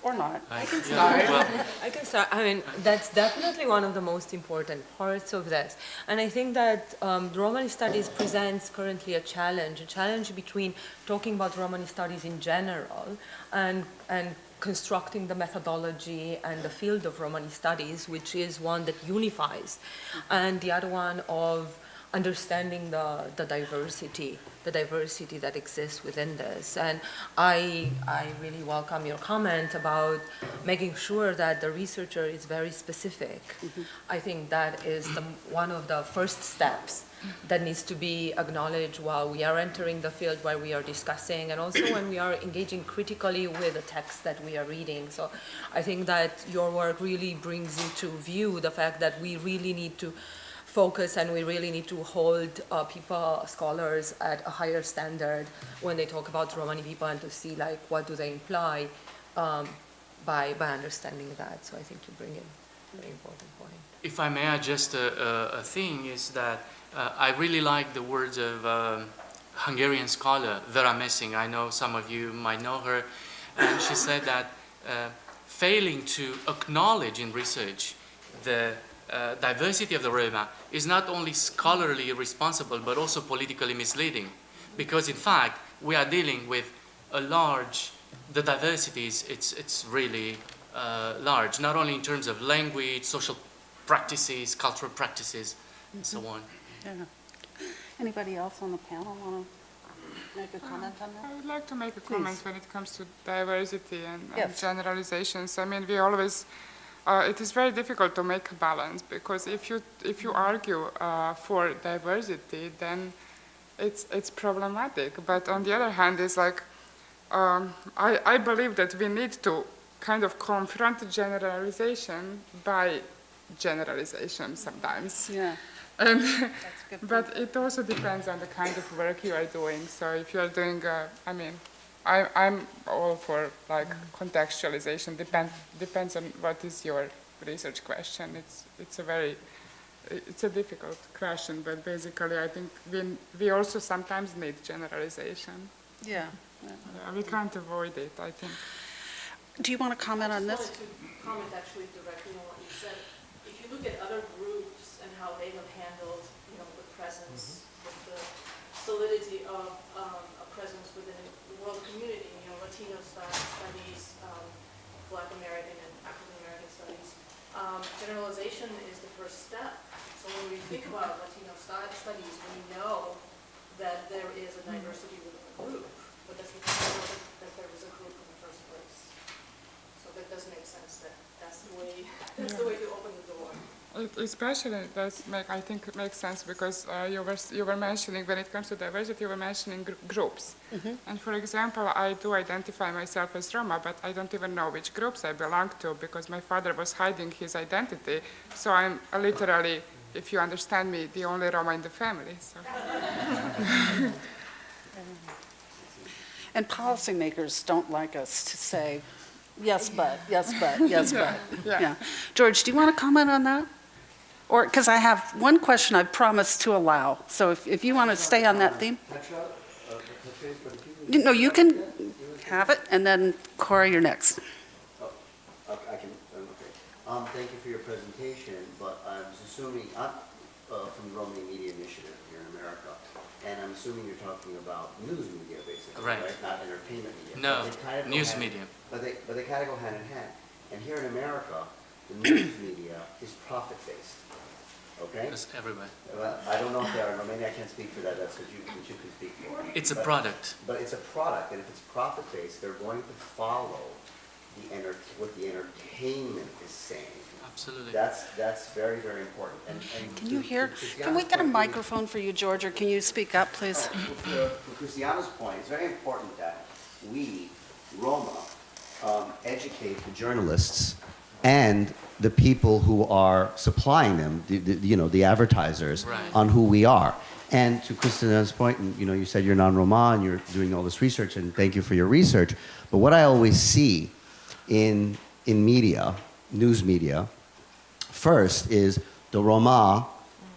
Or not. I can Yeah, start. well, I can start. I mean, that's definitely one of the most important parts of this. And I think that Romani studies presents currently a challenge between talking about Romani studies in general and constructing the methodology and the field of Romani studies, which is one that unifies, and the other one of understanding the diversity that exists within this. And I really welcome your comment about making sure that the researcher is very specific. I think that is one of the first steps that needs to be acknowledged while we are entering the field, while we are discussing, and also when we are engaging critically with the text that we are reading. So I think that your work really brings into view the fact that we really need to focus and we really need to hold scholars at a higher standard when they talk about Romani people, and to see like what do they imply by understanding that. So I think you bring in a very important point. if I may add just a thing, is that I really like the words of Hungarian scholar Vera Messing. I know some of you might know her, and she said that failing to acknowledge in research the diversity of the Roma is not only scholarly irresponsible but also politically misleading, because in fact we are dealing with a large, the diversity is it's really large, not only in terms of language, social practices, cultural practices, and so on. Yeah. Anybody else on the panel want to make a comment on that? I would like to make a comment when it comes to diversity and Yes. generalizations. I mean, we always, it is very difficult to make a balance, because if you argue for diversity, then it's problematic. But on the other hand, it's like, I believe that we need to kind of confront generalization by generalization sometimes. Yeah. And That's good. but it also depends on the kind of work you are doing. So if you are doing, I mean, I'm all for like contextualization. Depends on what is your research question. It's a difficult question, but basically I think we also sometimes need generalization. Yeah. Yeah, we can't avoid it, I think. Do you want to comment on I this? just wanted to comment actually directly on what you said. If you look at other groups and how they have handled, the presence, the solidity of a presence within the world community, Latino studies, Black American and African American studies, generalization is the first step. So when we think about Latino studies, we know that there is a diversity within a group, but does it mean that there is a group in the first place? So that does make sense that that's the way to open the door. Especially I think it makes sense because you were mentioning, when it comes to diversity, you were mentioning groups. And for example, I do identify myself as Roma, but I don't even know which groups I belong to, because my father was hiding his identity. So I'm literally, if you understand me, the only Roma in the family. So. And policymakers don't like us to say, yes, but, yes, but, yes, but. Yeah. George, do you want to comment on that? Or, because I have one question I promised to allow, so if you want to stay on that theme. No, you can have it, and then Cora, you're next. I can, okay. Thank you for your presentation, but I was assuming, I'm from the Romani Media Initiative here in America, and I'm assuming you're talking about news media, basically, Right. Not entertainment media. No, But they kind of go news hand- media. But they kind of go hand in hand. And here in America, the news media is profit-based, okay? It's everywhere. Well, I don't know if they are, or maybe I can't speak for that, that's what you can speak for. It's a But- product. But it's a product, and if it's profit-based, they're going to follow what the entertainment is saying. Absolutely. That's very, very important. And Can you to hear? Christiana's Can we get a point, microphone for you, George, or can you speak up, please? For Christiana's point, it's very important that we, Roma, educate the journalists and the people who are supplying them, the advertisers, Right. on who we are. And to Christina's point, and you said you're non-Roma and you're doing all this research, and thank you for your research. But what I always see in media, news media, first is the Roma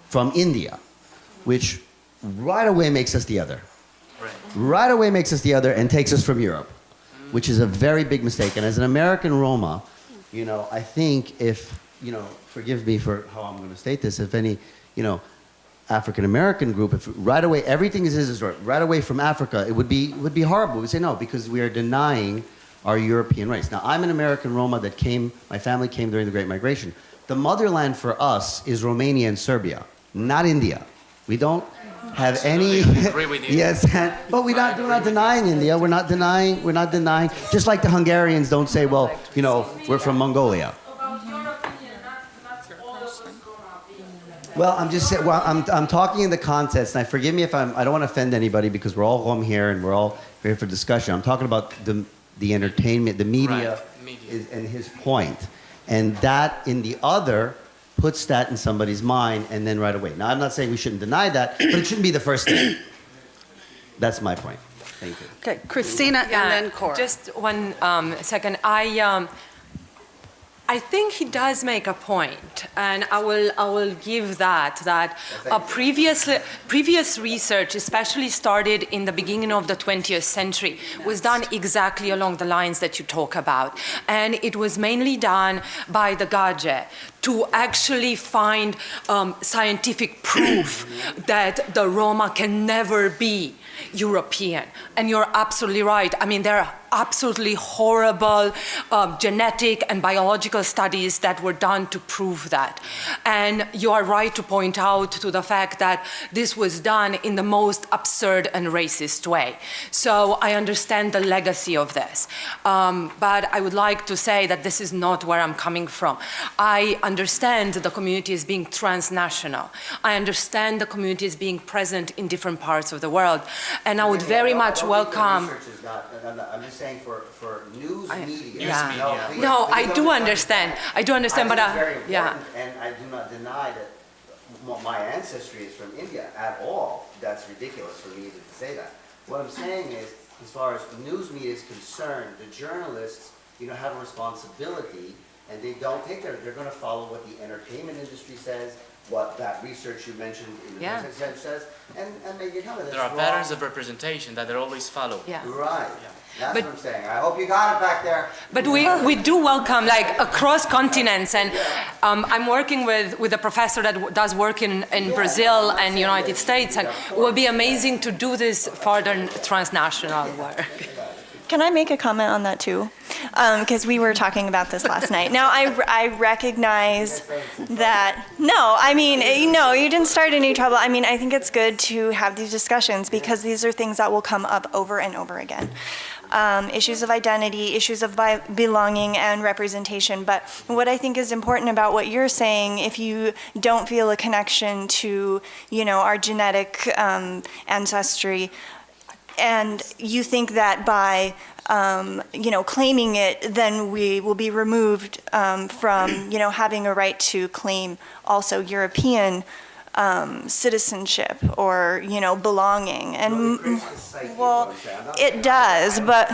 from India, which right away makes us the other. Right away makes us the other and takes us from Europe, which is a very big mistake. And as an American Roma, you know, I think if, you know, forgive me for how I'm going to state this, if any, you know, African American group, if right away everything is right away from Africa, it would be horrible. We say no because we are denying our European rights. Now I'm an American Roma that came, my family came during the Great Migration. The motherland for us is Romania and Serbia, not India. We don't have any. Agree with you. Yes, but we're not denying India. We're not denying. Just like the Hungarians don't say, well, you know, we're from Mongolia. About your opinion, not all of us gonna be. Well, I'm just saying. Well, I'm talking in the context, and forgive me if I don't want to offend anybody because we're all home here and we're all here for discussion. I'm talking about the entertainment, the media, Right, media. and his point, and that in the other puts that in somebody's mind, and then right away. Now, I'm not saying we shouldn't deny that, but it shouldn't be the first thing. That's my point. Thank you. Okay, Christina and then Cora. Just one second. I think he does make a point, and I will give that previous research, especially started in the beginning of the 20th century, was done exactly along the lines that you talk about, and it was mainly done by the Gage to actually find scientific proof that the Roma can never be European. And you're absolutely right. I mean, there are absolutely horrible genetic and biological studies that were done to prove that. And you are right to point out to the fact that this was done in the most absurd and racist way. So I understand the legacy of this. But I would like to say that this is not where I'm coming from. I understand the community as being transnational. I understand the community as being present in different parts of the world. And I would very much welcome. I'm just saying for news media. Yeah. Please, No, please I don't do deny. understand. I do I understand, think but it's very important, yeah. and I do not deny that my ancestry is from India at all. That's ridiculous for me to say that. What I'm saying is, as far as news media is concerned, the journalists, you know, have a responsibility, and they don't take their. They're going to follow what the entertainment industry says, what that research you mentioned in the Yeah. business says, and make it come. There are patterns of representation that are always followed. Yeah. Right. That's But- what I'm saying. I hope you got it back there. But we do welcome, like, across continents, and I'm working with a professor that does work in Brazil and United States, and it will be amazing to do this further transnational work. Can I make a comment on that too? Because we were talking about this last night. Now, I recognize that, no, I mean, no, you didn't start any trouble. I mean, I think it's good to have these discussions because these are things that will come up over and over again. Issues of identity, issues of belonging and representation. But what I think is important about what you're saying, if you don't feel a connection to, you know, our genetic ancestry, and you think that by, you know, claiming it, then we will be removed from, you know, having a right to claim also European citizenship or, you know, belonging. And, well, it does, but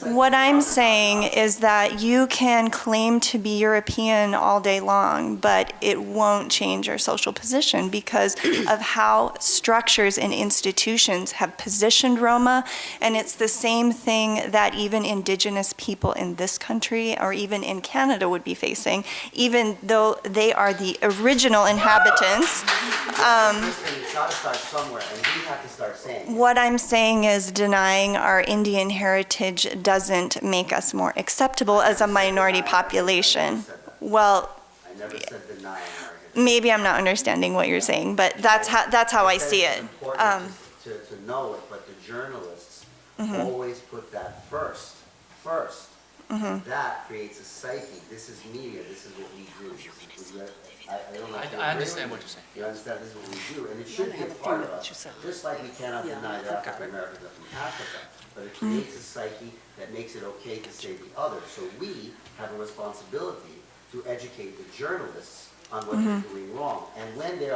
what I'm saying is that you can claim to be European all day long, but it won't change your social position because of how structures and institutions have positioned Roma. And it's the same thing that even indigenous people in this country or even in Canada would be facing, even though they are the original inhabitants. It's got to start somewhere, and we have to start saying. What I'm saying is denying our Indian heritage doesn't make us more acceptable as a minority population. Well, I never said denying our history. maybe I'm not understanding what you're saying, but that's how I see it. It's important to know it, but the journalists always put that first. That creates a psyche. This is media. This is what we do. I don't know if you I agree understand with what me. you're saying. You understand this is what we do, and it should be a part of us. Just like we cannot deny that African Americans are from Africa, but it creates a psyche that makes it okay to say the other. So we have a responsibility to educate the journalists on what they're doing wrong, and when they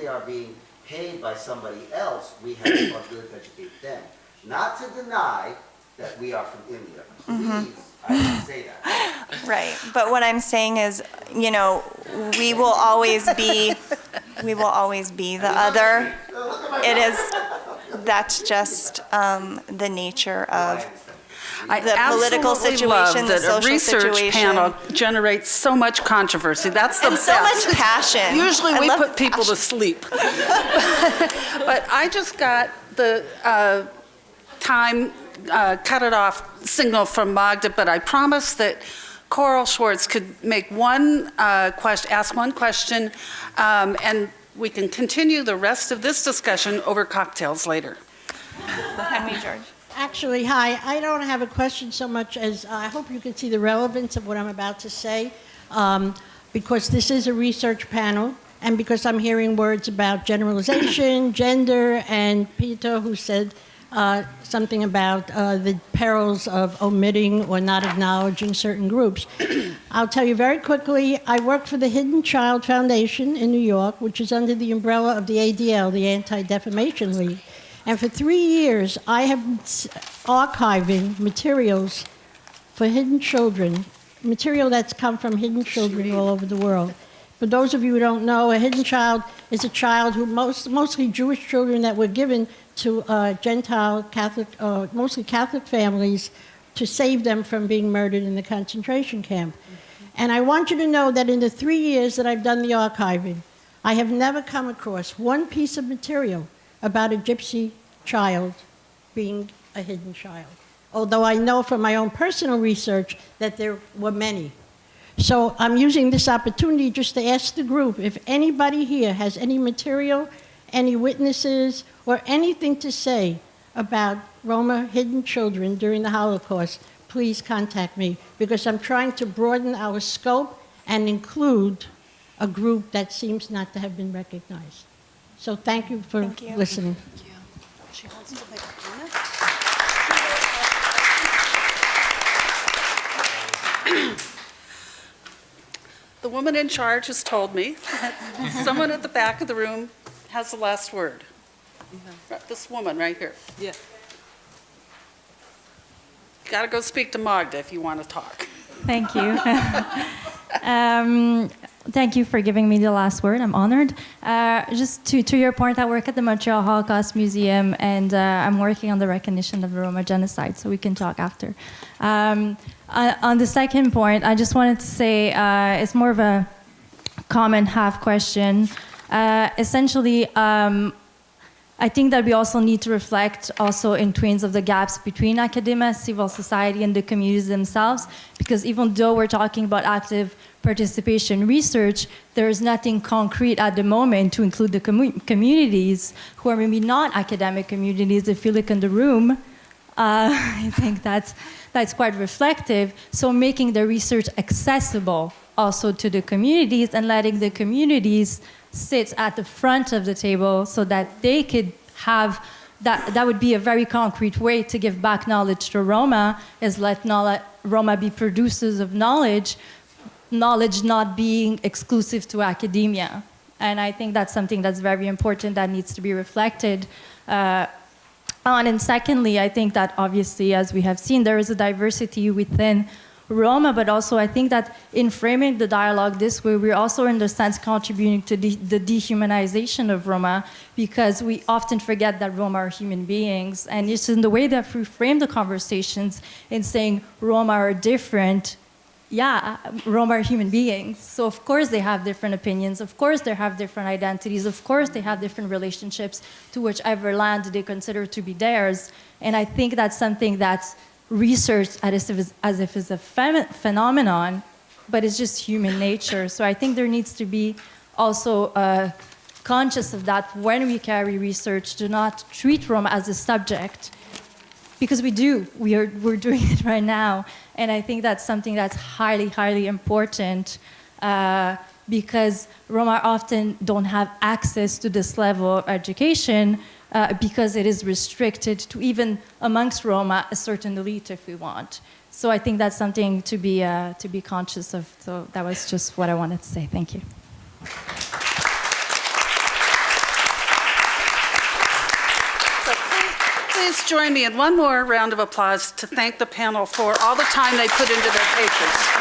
are being paid by somebody else, we have a responsibility to educate them, not to deny that we are from India. Please, I didn't say that. Right, but what I'm saying is, you know, we will always be the other. It is, that's just the nature of I the political absolutely love situation, the that social a research situation. panel generates so much controversy. That's the And so best. much passion. Usually I we love put people to sleep. But I just got the time cut it off signal from Magda, but I promised that Coral Schwartz could make one question, ask one question, and we can continue the rest of this discussion over cocktails later. Henry George. Actually, hi. I don't have a question so much as I hope you can see the relevance of what I'm about to say, because this is a research panel, and because I'm hearing words about generalization, gender, and Peter, who said something about the perils of omitting or not acknowledging certain groups. I'll tell you very quickly, I work for the Hidden Child Foundation in New York, which is under the umbrella of the ADL, the Anti-Defamation League. And for 3 years, I have been archiving materials for hidden children, material that's come from hidden children all over the world. For those of you who don't know, a hidden child is a child who mostly Jewish children that were given to Gentile Catholic, mostly Catholic families to save them from being murdered in the concentration camp. And I want you to know that in the 3 years that I've done the archiving, I have never come across one piece of material about a gypsy child being a hidden child, although I know from my own personal research that there were many. So I'm using this opportunity just to ask the group if anybody here has any material, any witnesses, or anything to say about Roma hidden children during the Holocaust, please contact me, because I'm trying to broaden our scope and include a group that seems not to have been recognized. So thank you for listening. She wants to make a comment. The woman in charge has told me that someone at the back of the room has the last word. This woman right here. Yeah. You got to go speak to Magda if you want to talk. Thank you. Thank you for giving me the last word. I'm honored. Just to your point, I work at the Montreal Holocaust Museum, and I'm working on the recognition of the Roma genocide, so we can talk after. On the second point, I just wanted to say it's more of a comment, half question. Essentially, I think that we also need to reflect also in terms of the gaps between academia, civil society, and the communities themselves, because even though we're talking about active participation research, there is nothing concrete at the moment to include the communities who are maybe not academic communities. If you look in the room, I think that's quite reflective. So making the research accessible also to the communities and letting the communities sit at the front of the table so that they could have that would be a very concrete way to give back knowledge to Roma, is let Roma be producers of knowledge not being exclusive to academia. And I think that's something that's very important that needs to be reflected on. And secondly, I think that obviously, as we have seen, there is a diversity within Roma, but also I think that in framing the dialogue this way, we're also in a sense contributing to the dehumanization of Roma, because we often forget that Roma are human beings. And it's in the way that we frame the conversations in saying Roma are different. Yeah, Roma are human beings. So of course they have different opinions. Of course they have different identities. Of course they have different relationships to whichever land they consider to be theirs. And I think that's something that's researched as if it's a phenomenon, but it's just human nature. So I think there needs to be also conscious of that when we carry research, to not treat Roma as a subject, because we're doing it right now. And I think that's something that's highly, highly important, because Roma often don't have access to this level of education, because it is restricted to, even amongst Roma, a certain elite, if we want. So I think that's something to be conscious of. So that was just what I wanted to say. Thank you. So please please join me in one more round of applause to thank the panel for all the time they put into their papers.